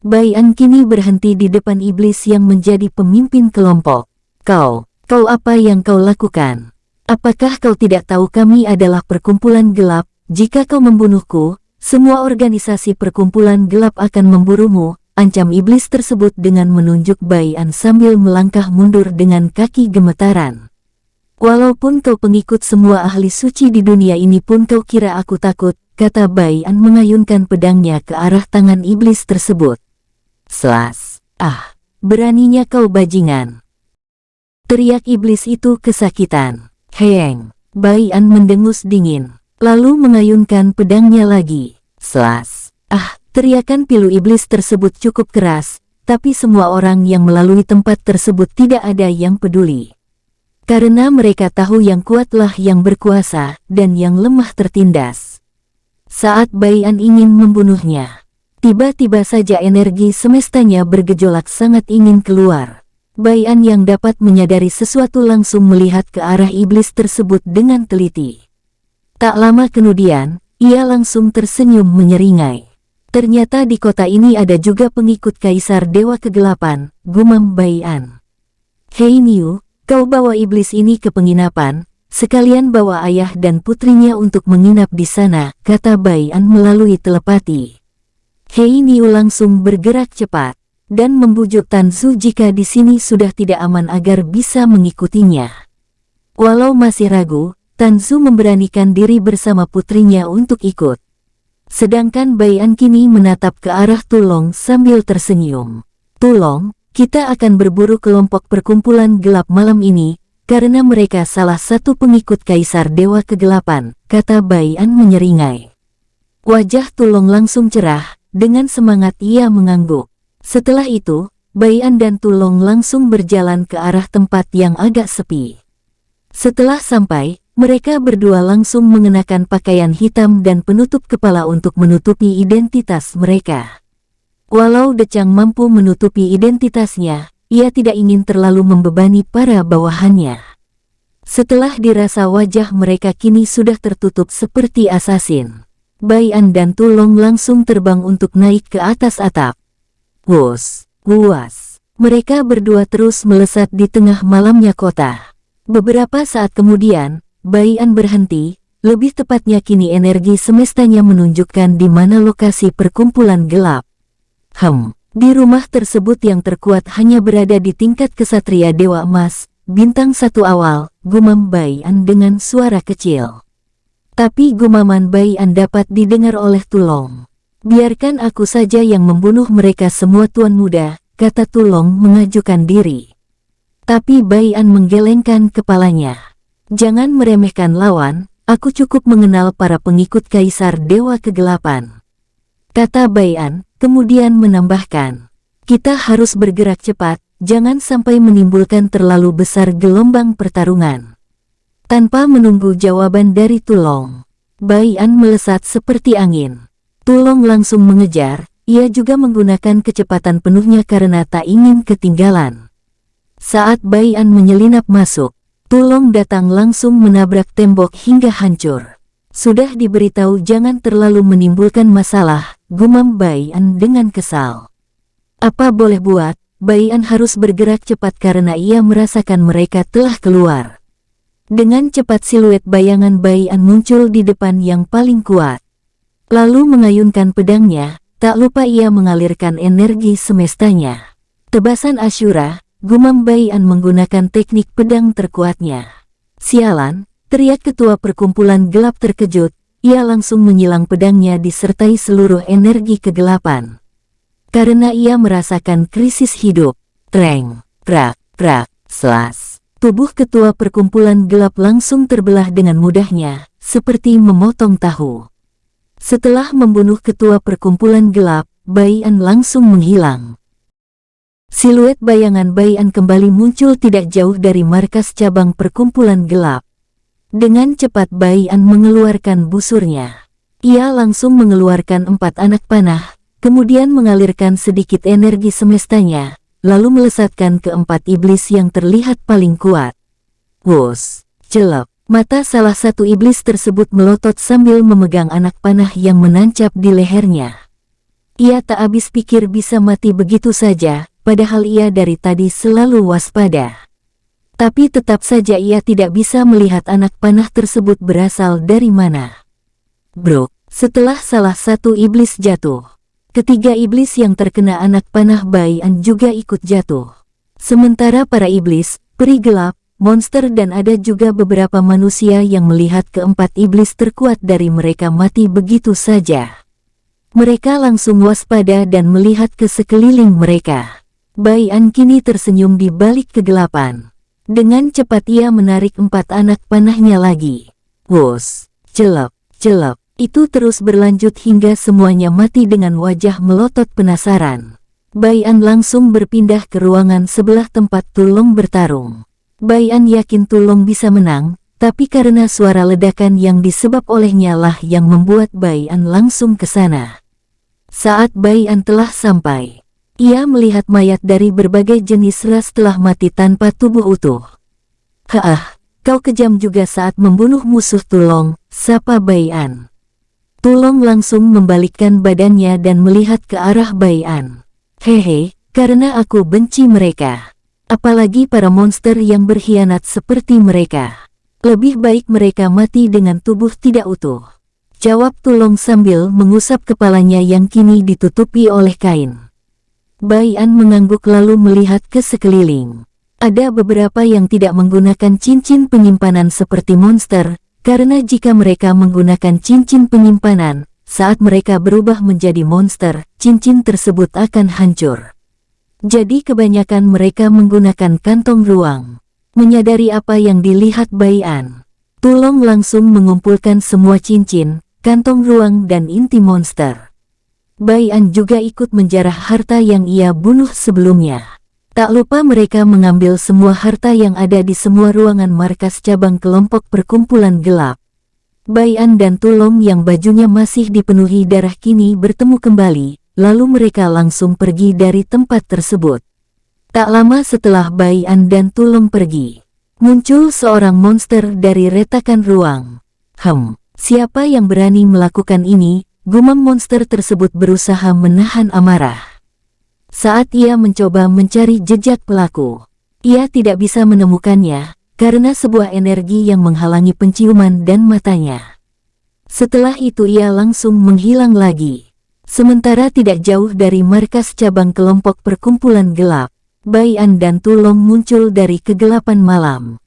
Bai An kini berhenti di depan iblis yang menjadi pemimpin kelompok. Kau apa yang kau lakukan? Apakah kau tidak tahu kami adalah perkumpulan gelap? Jika kau membunuhku, semua organisasi perkumpulan gelap akan memburumu, ancam iblis tersebut dengan menunjuk Bai An sambil melangkah mundur dengan kaki gemetaran. Walaupun kau pengikut semua ahli suci di dunia ini pun kau kira aku takut, kata Bai An mengayunkan pedangnya ke arah tangan iblis tersebut. Selas, beraninya kau bajingan. Teriak iblis itu kesakitan. Heng, Bai An mendengus dingin, lalu mengayunkan pedangnya lagi. Selas, teriakan pilu iblis tersebut cukup keras, tapi semua orang yang melalui tempat tersebut tidak ada yang peduli. Karena mereka tahu yang kuatlah yang berkuasa, dan yang lemah tertindas. Saat Bai An ingin membunuhnya, tiba-tiba saja energi semestanya bergejolak sangat ingin keluar. Bai An yang dapat menyadari sesuatu langsung melihat ke arah iblis tersebut dengan teliti. Tak lama kemudian, ia langsung tersenyum menyeringai. Ternyata di kota ini ada juga pengikut Kaisar Dewa Kegelapan, gumam Bai An. Hei Niu, kau bawa iblis ini ke penginapan, sekalian bawa ayah dan putrinya untuk menginap di sana, kata Bai An melalui telepati. Hei Niu langsung bergerak cepat dan membujuk Tan Su jika di sini sudah tidak aman agar bisa mengikutinya. Walau masih ragu, Tan Su memberanikan diri bersama putrinya untuk ikut. Sedangkan Bai An kini menatap ke arah Tulong sambil tersenyum. Tulong, kita akan berburu kelompok perkumpulan gelap malam ini, karena mereka salah satu pengikut Kaisar Dewa Kegelapan, kata Bai An menyeringai. Wajah Tulong langsung cerah, dengan semangat ia mengangguk. Setelah itu, Bai An dan Tulong langsung berjalan ke arah tempat yang agak sepi. Setelah sampai, mereka berdua langsung mengenakan pakaian hitam dan penutup kepala untuk menutupi identitas mereka. Walau Decang mampu menutupi identitasnya, ia tidak ingin terlalu membebani para bawahannya. Setelah dirasa wajah mereka kini sudah tertutup seperti asasin, Bai An dan Tulong langsung terbang untuk naik ke atas atap. Wus, luas. Mereka berdua terus melesat di tengah malamnya kota. Beberapa saat kemudian, Bai An berhenti, lebih tepatnya kini energi semestanya menunjukkan di mana lokasi perkumpulan gelap. Di rumah tersebut yang terkuat hanya berada di tingkat kesatria Dewa Emas, bintang 1 awal, gumam Bai An dengan suara kecil. Tapi gumaman Bai An dapat didengar oleh Tulong. Biarkan aku saja yang membunuh mereka semua Tuan Muda, kata Tulong mengajukan diri. Tapi Bai An menggelengkan kepalanya. Jangan meremehkan lawan, aku cukup mengenal para pengikut Kaisar Dewa Kegelapan, kata Bai An, kemudian menambahkan. Kita harus bergerak cepat, jangan sampai menimbulkan terlalu besar gelombang pertarungan. Tanpa menunggu jawaban dari Tulong, Bai An melesat seperti angin. Tulong langsung mengejar, ia juga menggunakan kecepatan penuhnya karena tak ingin ketinggalan. Saat Bai An menyelinap masuk, Tulong datang langsung menabrak tembok hingga hancur. Sudah diberitahu jangan terlalu menimbulkan masalah, gumam Bai An dengan kesal. Apa boleh buat, Bai An harus bergerak cepat karena ia merasakan mereka telah keluar. Dengan cepat siluet bayangan Bai An muncul di depan yang paling kuat. Lalu mengayunkan pedangnya, tak lupa ia mengalirkan energi semestanya. Tebasan Asyura, gumam Bai An menggunakan teknik pedang terkuatnya. Sialan, teriak ketua perkumpulan gelap terkejut, ia langsung menyilang pedangnya disertai seluruh energi kegelapan. Karena ia merasakan krisis hidup. Treng, prak, selas. Tubuh ketua perkumpulan gelap langsung terbelah dengan mudahnya, seperti memotong tahu. Setelah membunuh ketua perkumpulan gelap, Bai An langsung menghilang. Siluet bayangan Bai An kembali muncul tidak jauh dari markas cabang perkumpulan gelap. Dengan cepat Bai An mengeluarkan busurnya. Ia langsung mengeluarkan 4 anak panah, kemudian mengalirkan sedikit energi semestanya, lalu melesatkan ke 4 iblis yang terlihat paling kuat. Wus, celep. Mata salah satu iblis tersebut melotot sambil memegang anak panah yang menancap di lehernya. Ia tak habis pikir bisa mati begitu saja, padahal ia dari tadi selalu waspada. Tapi tetap saja ia tidak bisa melihat anak panah tersebut berasal dari mana. Brok, setelah salah satu iblis jatuh, ketiga iblis yang terkena anak panah Bai An juga ikut jatuh. Sementara para iblis, peri gelap, monster dan ada juga beberapa manusia yang melihat keempat iblis terkuat dari mereka mati begitu saja. Mereka langsung waspada dan melihat ke sekeliling mereka. Bai An kini tersenyum di balik kegelapan. Dengan cepat ia menarik 4 anak panahnya lagi. Wus, celep, celep. Itu terus berlanjut hingga semuanya mati dengan wajah melotot penasaran. Bai An langsung berpindah ke ruangan sebelah tempat Tulong bertarung. Bai An yakin Tulong bisa menang, tapi karena suara ledakan yang disebab olehnya lah yang membuat Bai An langsung ke sana. Saat Bai An telah sampai, ia melihat mayat dari berbagai jenis ras telah mati tanpa tubuh utuh. "Haah, kau kejam juga saat membunuh musuh Tulong," sapa Bai An. Tulong langsung membalikkan badannya dan melihat ke arah Bai An. "Hehe, karena aku benci mereka. Apalagi para monster yang berkhianat seperti mereka. Lebih baik mereka mati dengan tubuh tidak utuh," jawab Tulong sambil mengusap kepalanya yang kini ditutupi oleh kain. Bai An mengangguk lalu melihat ke sekeliling. Ada beberapa yang tidak menggunakan cincin penyimpanan seperti monster, karena jika mereka menggunakan cincin penyimpanan, saat mereka berubah menjadi monster, cincin tersebut akan hancur. Jadi kebanyakan mereka menggunakan kantong ruang. Menyadari apa yang dilihat Bai An, Tulong langsung mengumpulkan semua cincin, kantong ruang dan inti monster. Bai An juga ikut menjarah harta yang ia bunuh sebelumnya. Tak lupa mereka mengambil semua harta yang ada di semua ruangan markas cabang kelompok perkumpulan gelap. Bai An dan Tulong yang bajunya masih dipenuhi darah kini bertemu kembali, lalu mereka langsung pergi dari tempat tersebut. Tak lama setelah Bai An dan Tulong pergi, muncul seorang monster dari retakan ruang. Siapa yang berani melakukan ini?" Gumam monster tersebut berusaha menahan amarah. Saat ia mencoba mencari jejak pelaku, ia tidak bisa menemukannya, karena sebuah energi yang menghalangi penciuman dan matanya. Setelah itu ia langsung menghilang lagi. Sementara tidak jauh dari markas cabang kelompok perkumpulan gelap, Bai An dan Tulong muncul dari kegelapan malam.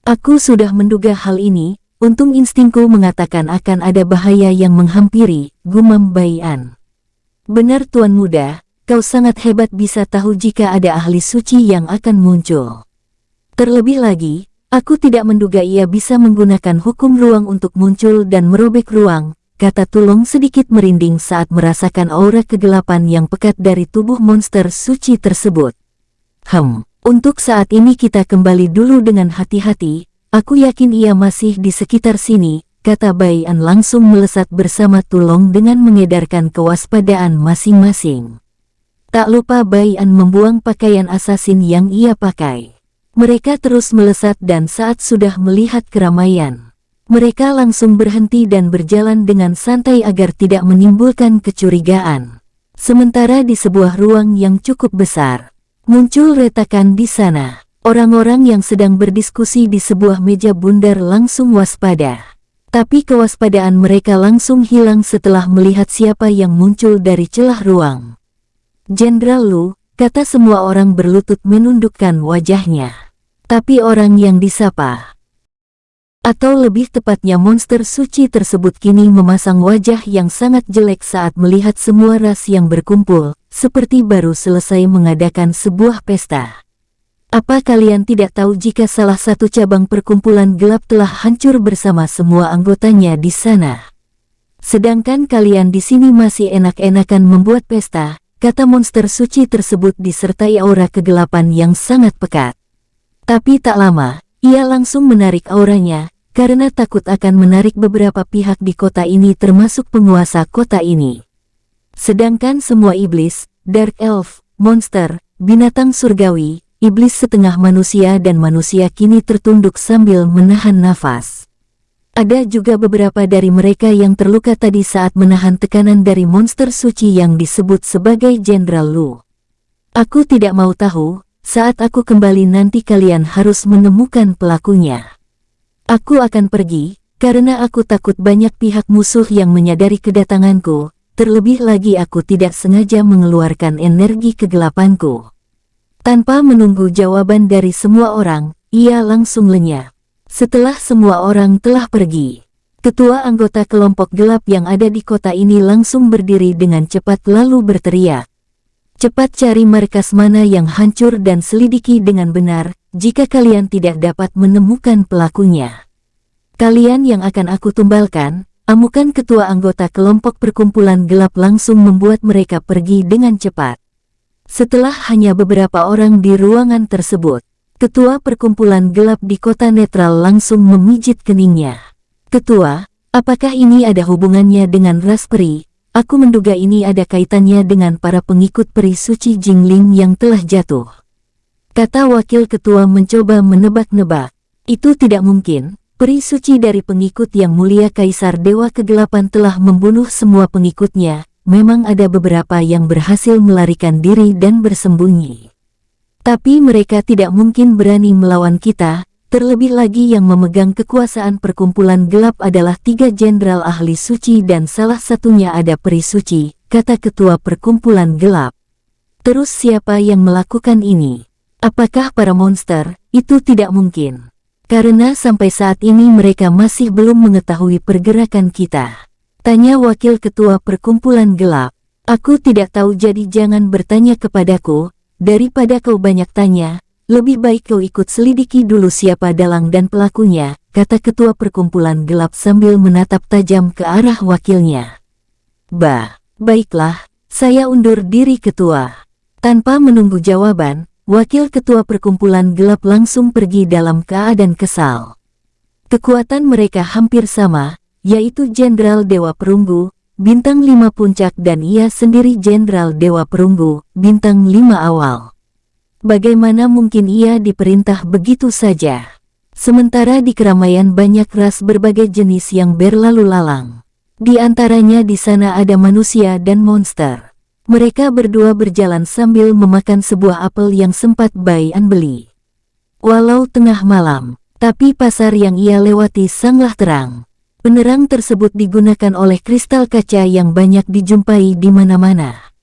Aku sudah menduga hal ini. Untung instingku mengatakan akan ada bahaya yang menghampiri, gumam Bai An. Benar Tuan Muda, kau sangat hebat bisa tahu jika ada ahli suci yang akan muncul. Terlebih lagi, aku tidak menduga ia bisa menggunakan hukum ruang untuk muncul dan merobek ruang, kata Tulong sedikit merinding saat merasakan aura kegelapan yang pekat dari tubuh monster suci tersebut. Untuk saat ini kita kembali dulu dengan hati-hati. Aku yakin ia masih di sekitar sini, kata Bai An langsung melesat bersama Tulong dengan mengedarkan kewaspadaan masing-masing. Tak lupa Bai An membuang pakaian asasin yang ia pakai. Mereka terus melesat dan saat sudah melihat keramaian, mereka langsung berhenti dan berjalan dengan santai agar tidak menimbulkan kecurigaan. Sementara di sebuah ruang yang cukup besar, muncul retakan di sana. Orang-orang yang sedang berdiskusi di sebuah meja bundar langsung waspada. Tapi kewaspadaan mereka langsung hilang setelah melihat siapa yang muncul dari celah ruang. "Jenderal Lu," kata semua orang berlutut menundukkan wajahnya. Tapi orang yang disapa, atau lebih tepatnya monster suci tersebut kini memasang wajah yang sangat jelek saat melihat semua ras yang berkumpul, seperti baru selesai mengadakan sebuah pesta. "Apa kalian tidak tahu jika salah satu cabang perkumpulan gelap telah hancur bersama semua anggotanya di sana? Sedangkan kalian di sini masih enak-enakan membuat pesta," kata monster suci tersebut disertai aura kegelapan yang sangat pekat. Tapi tak lama, ia langsung menarik auranya, karena takut akan menarik beberapa pihak di kota ini termasuk penguasa kota ini. Sedangkan semua iblis, dark elf, monster, binatang surgawi, iblis setengah manusia dan manusia kini tertunduk sambil menahan nafas. Ada juga beberapa dari mereka yang terluka tadi saat menahan tekanan dari monster suci yang disebut sebagai Jenderal Lu. Aku tidak mau tahu, saat aku kembali nanti kalian harus menemukan pelakunya. Aku akan pergi, karena aku takut banyak pihak musuh yang menyadari kedatanganku, terlebih lagi aku tidak sengaja mengeluarkan energi kegelapanku. Tanpa menunggu jawaban dari semua orang, ia langsung lenyap. Setelah semua orang telah pergi, ketua anggota kelompok gelap yang ada di kota ini langsung berdiri dengan cepat lalu berteriak. Cepat cari markas mana yang hancur dan selidiki dengan benar, jika kalian tidak dapat menemukan pelakunya. Kalian yang akan aku tumbalkan, amukan ketua anggota kelompok perkumpulan gelap langsung membuat mereka pergi dengan cepat. Setelah hanya beberapa orang di ruangan tersebut, ketua perkumpulan gelap di kota netral langsung memijit keningnya. Ketua, apakah ini ada hubungannya dengan ras peri? Aku menduga ini ada kaitannya dengan para pengikut peri suci Jingling yang telah jatuh. Kata wakil ketua mencoba menebak-nebak. Itu tidak mungkin, peri suci dari pengikut yang mulia Kaisar Dewa Kegelapan telah membunuh semua pengikutnya. Memang ada beberapa yang berhasil melarikan diri dan bersembunyi. Tapi mereka tidak mungkin berani melawan kita, terlebih lagi yang memegang kekuasaan perkumpulan gelap adalah 3 jenderal ahli suci dan salah satunya ada peri suci, kata ketua perkumpulan gelap. Terus siapa yang melakukan ini? Apakah para monster? Itu tidak mungkin. Karena sampai saat ini mereka masih belum mengetahui pergerakan kita. Tanya wakil ketua perkumpulan gelap. Aku tidak tahu jadi jangan bertanya kepadaku, daripada kau banyak tanya, lebih baik kau ikut selidiki dulu siapa dalang dan pelakunya, kata ketua perkumpulan gelap sambil menatap tajam ke arah wakilnya. Baiklah, saya undur diri ketua. Tanpa menunggu jawaban, wakil ketua perkumpulan gelap langsung pergi dalam keadaan kesal. Kekuatan mereka hampir sama, yaitu Jenderal Dewa Perunggu, Bintang 5 Puncak dan ia sendiri Jenderal Dewa Perunggu, Bintang 5 Awal. Bagaimana mungkin ia diperintah begitu saja? Sementara di keramaian banyak ras berbagai jenis yang berlalu lalang. Di antaranya di sana ada manusia dan monster. Mereka berdua berjalan sambil memakan sebuah apel yang sempat Bai An beli. Walau tengah malam, tapi pasar yang ia lewati sangatlah terang. Penerang tersebut digunakan oleh kristal kaca yang banyak dijumpai di mana-mana.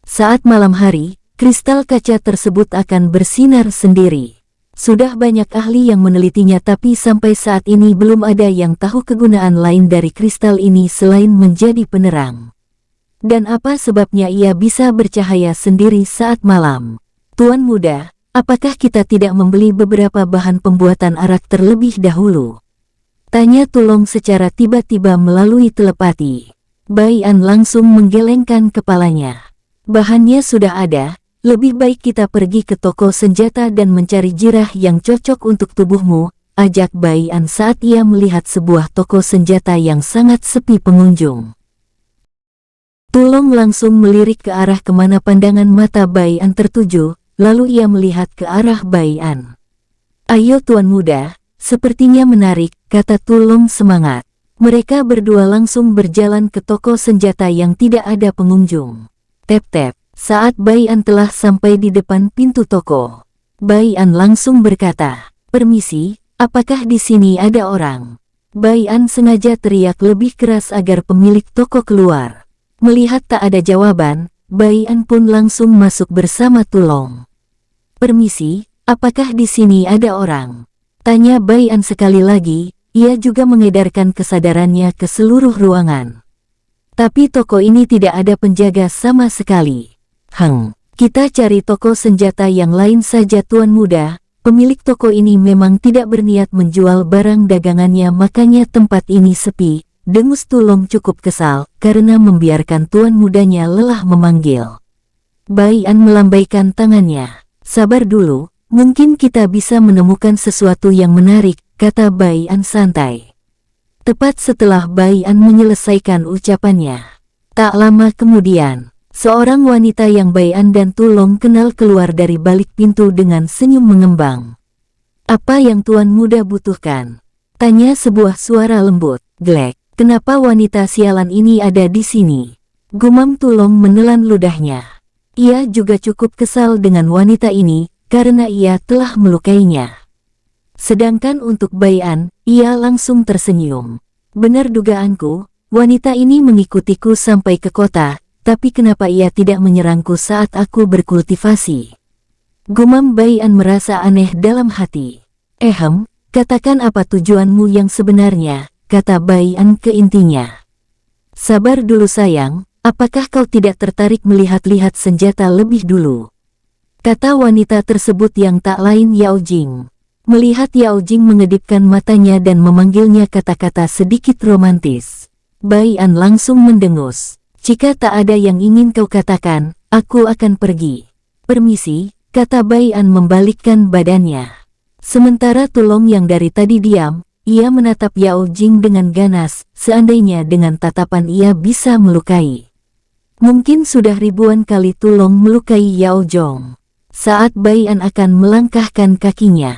Saat malam hari, kristal kaca tersebut akan bersinar sendiri. Sudah banyak ahli yang menelitinya tapi sampai saat ini belum ada yang tahu kegunaan lain dari kristal ini selain menjadi penerang. Dan apa sebabnya ia bisa bercahaya sendiri saat malam? Tuan muda, apakah kita tidak membeli beberapa bahan pembuatan arak terlebih dahulu? Tanya Tulong secara tiba-tiba melalui telepati. Bai An langsung menggelengkan kepalanya. Bahannya sudah ada, lebih baik kita pergi ke toko senjata dan mencari jirah yang cocok untuk tubuhmu, ajak Bai An saat ia melihat sebuah toko senjata yang sangat sepi pengunjung. Tulong langsung melirik ke arah kemana pandangan mata Bai An tertuju, lalu ia melihat ke arah Bai An. Ayo tuan muda, sepertinya menarik, kata Tulong semangat. Mereka berdua langsung berjalan ke toko senjata yang tidak ada pengunjung. Tep-tep, saat Bai An telah sampai di depan pintu toko. Bai An langsung berkata, "Permisi, apakah di sini ada orang?" Bai An sengaja teriak lebih keras agar pemilik toko keluar. Melihat tak ada jawaban, Bai An pun langsung masuk bersama Tulong. "Permisi, apakah di sini ada orang?" Tanya Bai An sekali lagi, ia juga mengedarkan kesadarannya ke seluruh ruangan. Tapi toko ini tidak ada penjaga sama sekali. Kita cari toko senjata yang lain saja tuan muda. Pemilik toko ini memang tidak berniat menjual barang dagangannya makanya tempat ini sepi. Dengus Tulong cukup kesal karena membiarkan tuan mudanya lelah memanggil. Bai An melambaikan tangannya. Sabar dulu, mungkin kita bisa menemukan sesuatu yang menarik, kata Bai An santai. Tepat setelah Bai An menyelesaikan ucapannya, tak lama kemudian, seorang wanita yang Bai An dan Tulong kenal keluar dari balik pintu dengan senyum mengembang. "Apa yang Tuan Muda butuhkan?" tanya sebuah suara lembut. "Glek, kenapa wanita sialan ini ada di sini?" gumam Tulong menelan ludahnya. Ia juga cukup kesal dengan wanita ini karena ia telah melukainya. Sedangkan untuk Bai An, ia langsung tersenyum. "Benar dugaanku, wanita ini mengikutiku sampai ke kota, tapi kenapa ia tidak menyerangku saat aku berkultivasi?" gumam Bai An merasa aneh dalam hati. Katakan apa tujuanmu yang sebenarnya," kata Bai An ke intinya. "Sabar dulu sayang. Apakah kau tidak tertarik melihat-lihat senjata lebih dulu?" kata wanita tersebut yang tak lain Yao Jing. Melihat Yao Jing mengedipkan matanya dan memanggilnya kata-kata sedikit romantis, Bai An langsung mendengus. "Jika tak ada yang ingin kau katakan, aku akan pergi." "Permisi," kata Bai An membalikkan badannya. Sementara Tulong yang dari tadi diam, ia menatap Yao Jing dengan ganas, seandainya dengan tatapan ia bisa melukai. Mungkin sudah ribuan kali Tulong melukai Yao Jong. Saat Bai An akan melangkahkan kakinya,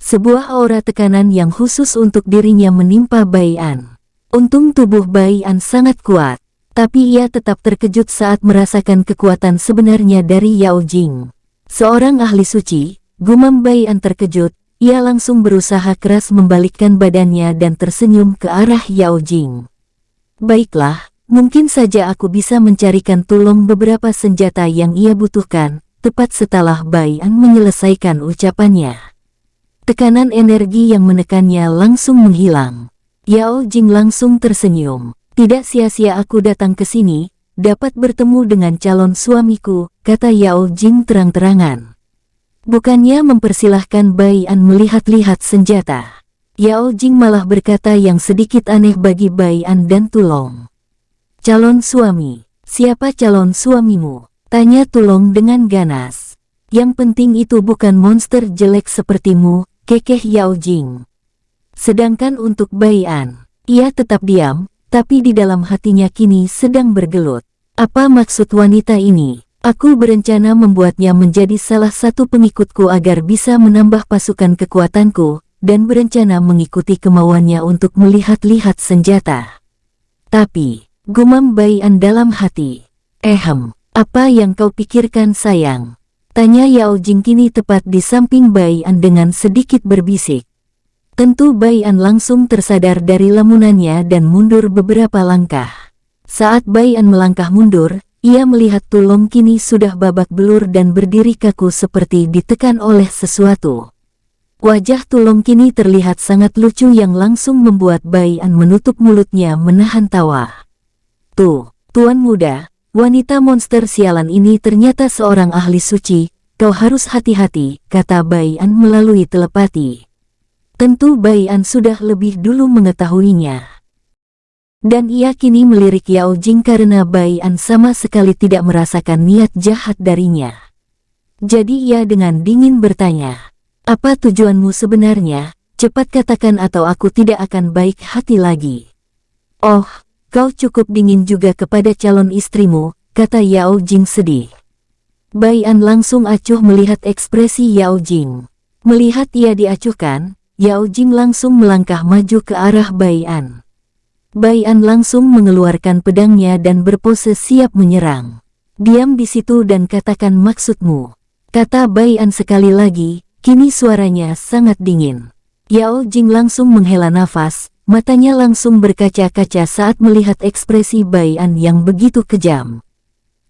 sebuah aura tekanan yang khusus untuk dirinya menimpa Bai An. Untung tubuh Bai An sangat kuat, tapi ia tetap terkejut saat merasakan kekuatan sebenarnya dari Yao Jing. "Seorang ahli suci," gumam Bai An terkejut. Ia langsung berusaha keras membalikkan badannya dan tersenyum ke arah Yao Jing. "Baiklah. Mungkin saja aku bisa mencarikan Tulong beberapa senjata yang ia butuhkan." Tepat setelah Bai An menyelesaikan ucapannya, tekanan energi yang menekannya langsung menghilang. Yao Jing langsung tersenyum. "Tidak sia-sia aku datang ke sini, dapat bertemu dengan calon suamiku," kata Yao Jing terang-terangan. Bukannya mempersilahkan Bai An melihat-lihat senjata, Yao Jing malah berkata yang sedikit aneh bagi Bai An dan Tulong. "Calon suami? Siapa calon suamimu?" tanya Tulong dengan ganas. "Yang penting itu bukan monster jelek sepertimu," kekeh Yao Jing. Sedangkan untuk Bai An, ia tetap diam, tapi di dalam hatinya kini sedang bergelut. "Apa maksud wanita ini? Aku berencana membuatnya menjadi salah satu pengikutku agar bisa menambah pasukan kekuatanku, dan berencana mengikuti kemauannya untuk melihat-lihat senjata." "Tapi," gumam Bai An dalam hati. "Apa yang kau pikirkan sayang?" tanya Yao Jing kini tepat di samping Bai An dengan sedikit berbisik. Tentu Bai An langsung tersadar dari lamunannya dan mundur beberapa langkah. Saat Bai An melangkah mundur, ia melihat Tulong kini sudah babak belur dan berdiri kaku seperti ditekan oleh sesuatu. Wajah Tulong kini terlihat sangat lucu yang langsung membuat Bai An menutup mulutnya menahan tawa. "Tuh, Tuan Muda, wanita monster sialan ini ternyata seorang ahli suci, kau harus hati-hati," kata Bai An melalui telepati. Tentu Bai An sudah lebih dulu mengetahuinya. Dan ia kini melirik Yao Jing karena Bai An sama sekali tidak merasakan niat jahat darinya. Jadi ia dengan dingin bertanya, "Apa tujuanmu sebenarnya? Cepat katakan atau aku tidak akan baik hati lagi." "Oh, kau cukup dingin juga kepada calon istrimu," kata Yao Jing sedih. Bai An langsung acuh melihat ekspresi Yao Jing. Melihat ia diacuhkan, Yao Jing langsung melangkah maju ke arah Bai An. Bai An langsung mengeluarkan pedangnya dan berpose siap menyerang. "Diam di situ dan katakan maksudmu," kata Bai An sekali lagi, kini suaranya sangat dingin. Yao Jing langsung menghela nafas. Matanya langsung berkaca-kaca saat melihat ekspresi Bai An yang begitu kejam.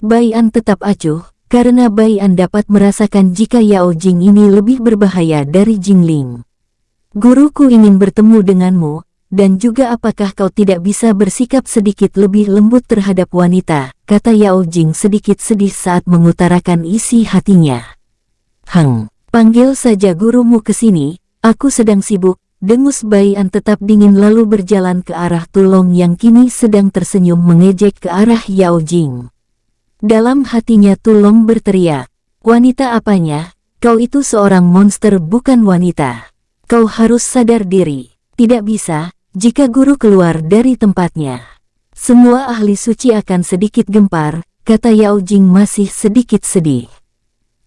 Bai An tetap acuh, karena Bai An dapat merasakan jika Yao Jing ini lebih berbahaya dari Jingling. "Guruku ingin bertemu denganmu, dan juga apakah kau tidak bisa bersikap sedikit lebih lembut terhadap wanita," kata Yao Jing sedikit sedih saat mengutarakan isi hatinya. Panggil saja gurumu ke sini, aku sedang sibuk," dengus Bai An tetap dingin lalu berjalan ke arah Tulong yang kini sedang tersenyum mengejek ke arah Yao Jing. Dalam hatinya Tulong berteriak, "Wanita apanya? Kau itu seorang monster bukan wanita. kau harus sadar diri. Tidak bisa, jika guru keluar dari tempatnya. Semua ahli suci akan sedikit gempar, kata Yao Jing masih sedikit sedih.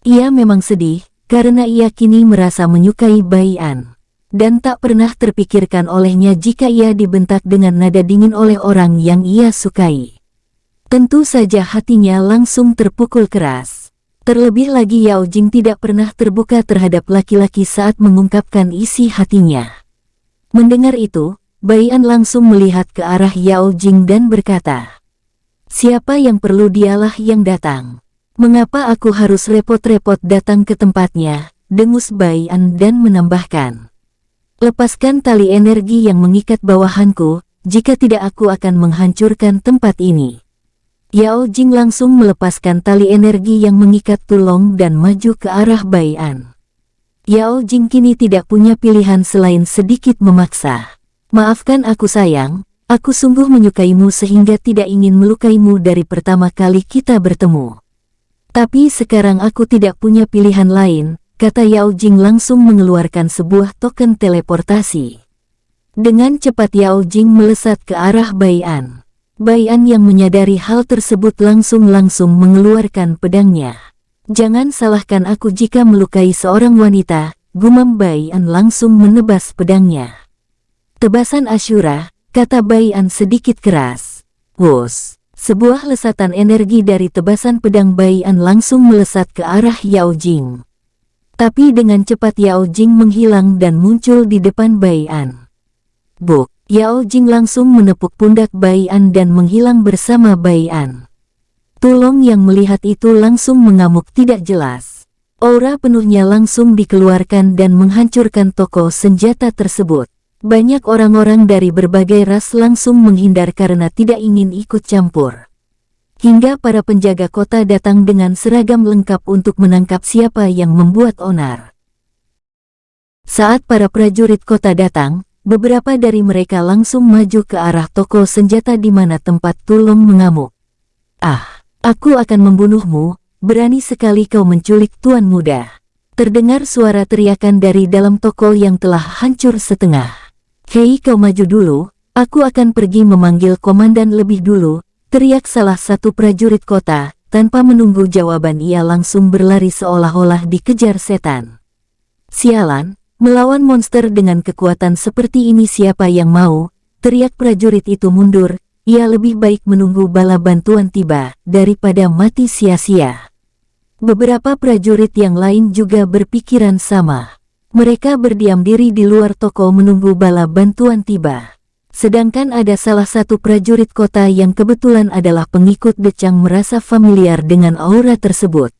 Ia memang sedih, karena ia kini merasa menyukai Bai An. Dan tak pernah terpikirkan olehnya jika ia dibentak dengan nada dingin oleh orang yang ia sukai. Tentu saja hatinya langsung terpukul keras. Terlebih lagi Yao Jing tidak pernah terbuka terhadap laki-laki saat mengungkapkan isi hatinya. Mendengar itu, Bai An langsung melihat ke arah Yao Jing dan berkata, "Siapa yang perlu dialah yang datang. Mengapa aku harus repot-repot datang ke tempatnya?" dengus Bai An dan menambahkan, "Lepaskan tali energi yang mengikat bawahanku, jika tidak aku akan menghancurkan tempat ini." Yao Jing langsung melepaskan tali energi yang mengikat Tulong dan maju ke arah Bai An. Yao Jing kini tidak punya pilihan selain sedikit memaksa. "Maafkan aku sayang, aku sungguh menyukaimu sehingga tidak ingin melukaimu dari pertama kali kita bertemu. Tapi sekarang aku tidak punya pilihan lain," kata Yao Jing langsung mengeluarkan sebuah token teleportasi. Dengan cepat Yao Jing melesat ke arah Bai An. Bai An yang menyadari hal tersebut langsung mengeluarkan pedangnya. "Jangan salahkan aku jika melukai seorang wanita," gumam Bai An langsung menebas pedangnya. "Tebasan Ashura," kata Bai An sedikit keras. Wus! Sebuah lesatan energi dari tebasan pedang Bai An langsung melesat ke arah Yao Jing. Tapi dengan cepat Yao Jing menghilang dan muncul di depan Bai An. Buk! Yao Jing langsung menepuk pundak Bai An dan menghilang bersama Bai An. Tulong yang melihat itu langsung mengamuk tidak jelas. Aura penuhnya langsung dikeluarkan dan menghancurkan toko senjata tersebut. Banyak orang-orang dari berbagai ras langsung menghindar karena tidak ingin ikut campur. Hingga para penjaga kota datang dengan seragam lengkap untuk menangkap siapa yang membuat onar. Saat para prajurit kota datang, beberapa dari mereka langsung maju ke arah toko senjata di mana tempat Tulong mengamuk. "Ah, aku akan membunuhmu, berani sekali kau menculik tuan muda." Terdengar suara teriakan dari dalam toko yang telah hancur setengah. "Hei, kau maju dulu, aku akan pergi memanggil komandan lebih dulu," teriak salah satu prajurit kota. Tanpa menunggu jawaban ia langsung berlari seolah-olah dikejar setan. "Sialan, melawan monster dengan kekuatan seperti ini siapa yang mau?" teriak prajurit itu mundur. Ia lebih baik menunggu bala bantuan tiba, daripada mati sia-sia. Beberapa prajurit yang lain juga berpikiran sama. Mereka berdiam diri di luar toko menunggu bala bantuan tiba. Sedangkan ada salah satu prajurit kota yang kebetulan adalah pengikut Decang merasa familiar dengan aura tersebut.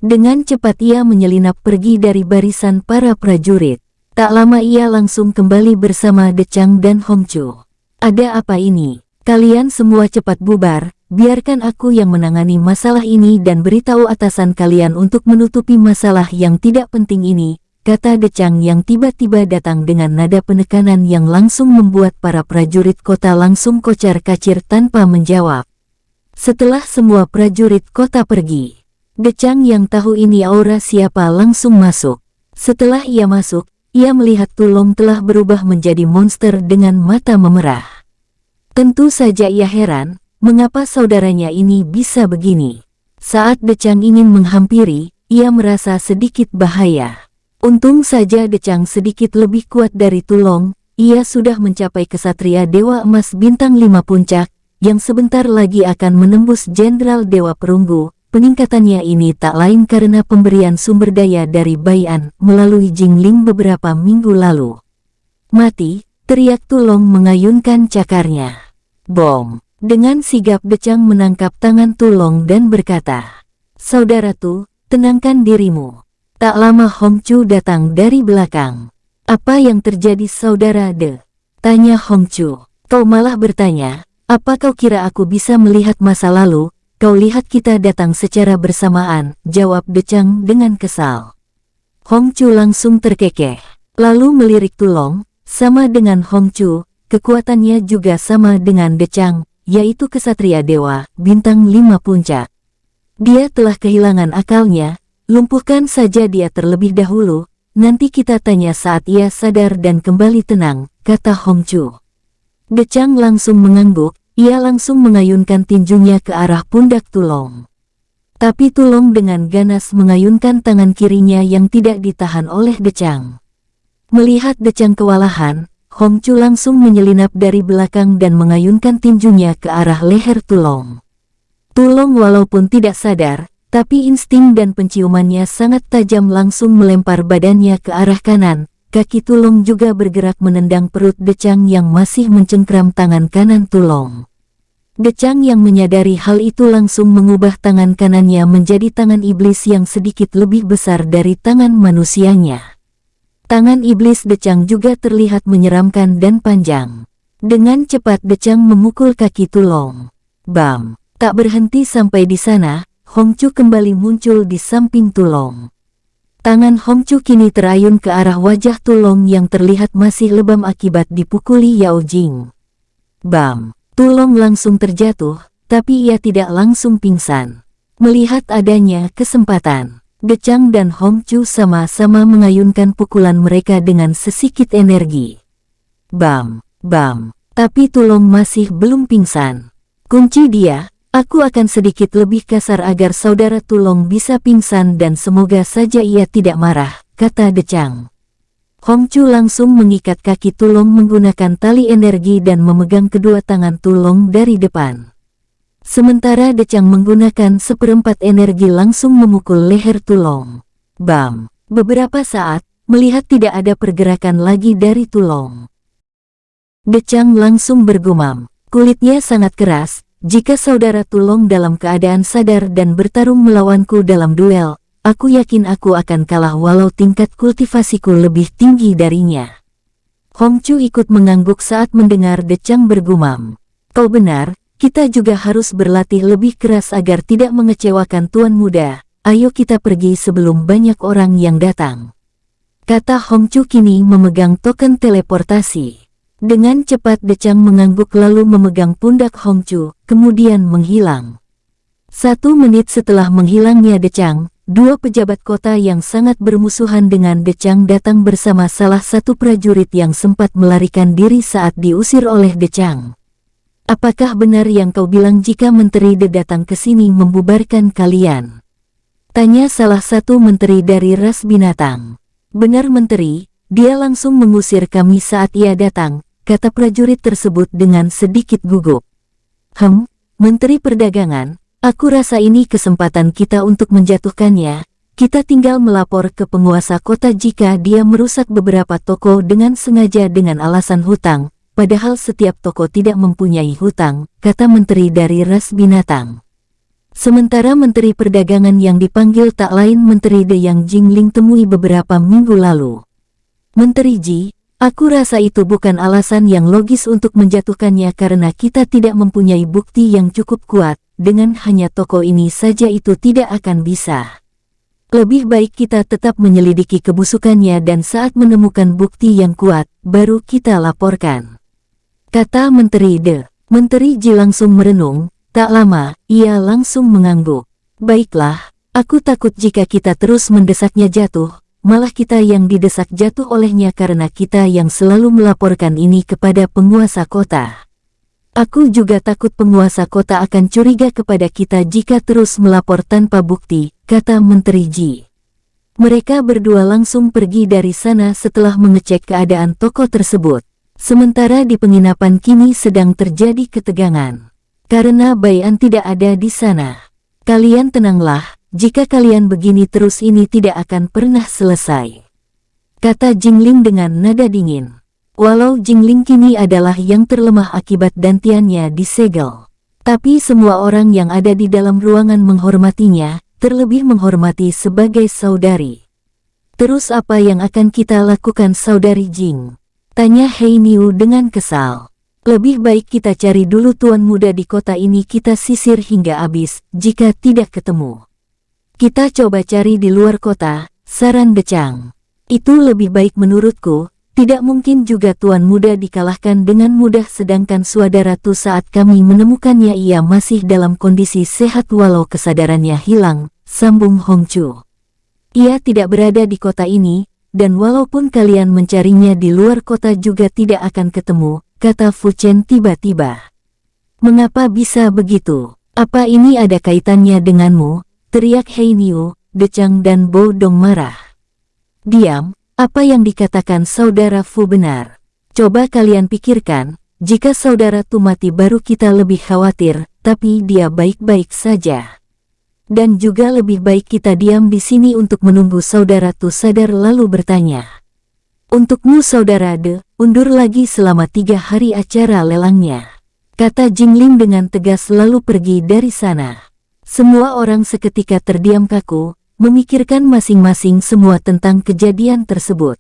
Dengan cepat ia menyelinap pergi dari barisan para prajurit. Tak lama ia langsung kembali bersama Decang dan Hongchu. "Ada apa ini? Kalian semua cepat bubar, biarkan aku yang menangani masalah ini dan beritahu atasan kalian untuk menutupi masalah yang tidak penting ini," kata Decang yang tiba-tiba datang dengan nada penekanan yang langsung membuat para prajurit kota langsung kocar-kacir tanpa menjawab. Setelah semua prajurit kota pergi, Decang yang tahu ini aura siapa langsung masuk. Setelah ia masuk, ia melihat Tulong telah berubah menjadi monster dengan mata memerah. Tentu saja ia heran, mengapa saudaranya ini bisa begini. Saat Decang ingin menghampiri, ia merasa sedikit bahaya. Untung saja Decang sedikit lebih kuat dari Tulong, ia sudah mencapai kesatria Dewa Emas Bintang 5 Puncak, yang sebentar lagi akan menembus Jenderal Dewa Perunggu. Peningkatannya ini tak lain karena pemberian sumber daya dari Bai An melalui Jingling beberapa minggu lalu. "Mati!" teriak Tulong mengayunkan cakarnya. Bom! Dengan sigap Decang menangkap tangan Tulong dan berkata, "Saudara Tu, tenangkan dirimu." Tak lama Hongchu datang dari belakang. "Apa yang terjadi saudara De?" tanya Hongchu. "Kau malah bertanya, apa kau kira aku bisa melihat masa lalu? Kau lihat kita datang secara bersamaan," jawab Decang dengan kesal. Hongchu langsung terkekeh, lalu melirik Tulong. Sama dengan Hongchu, kekuatannya juga sama dengan Decang, yaitu kesatria Dewa Bintang 5 Puncak. Dia telah kehilangan akalnya. Lumpuhkan saja dia terlebih dahulu, nanti kita tanya saat ia sadar dan kembali tenang, kata Hongchu. Decang langsung mengangguk, ia langsung mengayunkan tinjunya ke arah pundak Tulong. Tapi Tulong dengan ganas mengayunkan tangan kirinya yang tidak ditahan oleh Decang. Melihat Decang kewalahan, Hongchu langsung menyelinap dari belakang dan mengayunkan tinjunya ke arah leher Tulong. Tulong walaupun tidak sadar, tapi insting dan penciumannya sangat tajam langsung melempar badannya ke arah kanan. Kaki Tulong juga bergerak menendang perut Decang yang masih mencengkram tangan kanan Tulong. Decang yang menyadari hal itu langsung mengubah tangan kanannya menjadi tangan iblis yang sedikit lebih besar dari tangan manusianya. Tangan iblis Decang juga terlihat menyeramkan dan panjang. Dengan cepat Decang memukul kaki Tulong. Bam! Tak berhenti sampai di sana, Hongchu kembali muncul di samping Tulong. Tangan Hongchu kini terayun ke arah wajah Tulong yang terlihat masih lebam akibat dipukuli Yao Jing. Bam! Tulong langsung terjatuh, tapi ia tidak langsung pingsan. Melihat adanya kesempatan, Decang dan Hongchu sama-sama mengayunkan pukulan mereka dengan sesikit energi. Bam! Bam! Tapi Tulong masih belum pingsan. Kunci dia, aku akan sedikit lebih kasar agar saudara Tulong bisa pingsan dan semoga saja ia tidak marah, kata Decang. Hongchu langsung mengikat kaki Tulong menggunakan tali energi dan memegang kedua tangan Tulong dari depan. Sementara Decang menggunakan seperempat energi langsung memukul leher Tulong. Bam! Beberapa saat, melihat tidak ada pergerakan lagi dari Tulong, Decang langsung bergumam, kulitnya sangat keras. Jika saudara Tulong dalam keadaan sadar dan bertarung melawanku dalam duel, aku yakin aku akan kalah walau tingkat kultivasiku lebih tinggi darinya. Hongchu ikut mengangguk saat mendengar Decang bergumam. Kau benar, kita juga harus berlatih lebih keras agar tidak mengecewakan Tuan Muda. Ayo kita pergi sebelum banyak orang yang datang, kata Hongchu kini memegang token teleportasi. Dengan cepat Decang mengangguk lalu memegang pundak Hongchu, kemudian menghilang. 1 menit setelah menghilangnya Decang, 2 pejabat kota yang sangat bermusuhan dengan Decang datang bersama salah satu prajurit yang sempat melarikan diri saat diusir oleh Decang. Apakah benar yang kau bilang jika Menteri De datang ke sini membubarkan kalian? Tanya salah satu menteri dari ras binatang. Benar Menteri, dia langsung mengusir kami saat ia datang, kata prajurit tersebut dengan sedikit gugup. Menteri Perdagangan, aku rasa ini kesempatan kita untuk menjatuhkannya. Kita tinggal melapor ke penguasa kota jika dia merusak beberapa toko dengan sengaja dengan alasan hutang, padahal setiap toko tidak mempunyai hutang, kata menteri dari ras binatang. Sementara Menteri Perdagangan yang dipanggil tak lain Menteri De yang Jingling temui beberapa minggu lalu. Menteri Ji, aku rasa itu bukan alasan yang logis untuk menjatuhkannya karena kita tidak mempunyai bukti yang cukup kuat, dengan hanya toko ini saja itu tidak akan bisa. Lebih baik kita tetap menyelidiki kebusukannya dan saat menemukan bukti yang kuat, baru kita laporkan, kata Menteri De. Menteri Ji langsung merenung, tak lama, ia langsung mengangguk. Baiklah, aku takut jika kita terus mendesaknya jatuh, malah kita yang didesak jatuh olehnya karena kita yang selalu melaporkan ini kepada penguasa kota. Aku juga takut penguasa kota akan curiga kepada kita jika terus melapor tanpa bukti, kata Menteri Ji. Mereka berdua langsung pergi dari sana setelah mengecek keadaan toko tersebut. Sementara di penginapan kini sedang terjadi ketegangan, karena Bai'an tidak ada di sana. Kalian tenanglah. Jika kalian begini terus ini tidak akan pernah selesai, kata Jingling dengan nada dingin. Walau Jingling kini adalah yang terlemah akibat dantiannya disegel, tapi semua orang yang ada di dalam ruangan menghormatinya, terlebih menghormati sebagai saudari. Terus apa yang akan kita lakukan saudari Jing? Tanya Hei Niu dengan kesal. Lebih baik kita cari dulu tuan muda di kota ini, kita sisir hingga habis, jika tidak ketemu kita coba cari di luar kota, saran Decang. Itu lebih baik menurutku, tidak mungkin juga tuan muda dikalahkan dengan mudah sedangkan saudara Tu saat kami menemukannya ia masih dalam kondisi sehat walau kesadarannya hilang, sambung Hongchu. Ia tidak berada di kota ini, dan walaupun kalian mencarinya di luar kota juga tidak akan ketemu, kata Fu Chen tiba-tiba. Mengapa bisa begitu? Apa ini ada kaitannya denganmu? Teriak Hei Niu, Decang dan Bo Dong marah. Diam, apa yang dikatakan saudara Fu benar. Coba kalian pikirkan, jika saudara Tu mati baru kita lebih khawatir, tapi dia baik-baik saja. Dan juga lebih baik kita diam di sini untuk menunggu saudara Tu sadar lalu bertanya. Untukmu saudara De, undur lagi selama 3 hari acara lelangnya. Kata Jingling dengan tegas lalu pergi dari sana. Semua orang seketika terdiam kaku, memikirkan masing-masing semua tentang kejadian tersebut.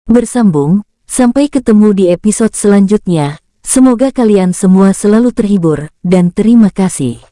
Bersambung, sampai ketemu di episode selanjutnya. Semoga kalian semua selalu terhibur, dan terima kasih.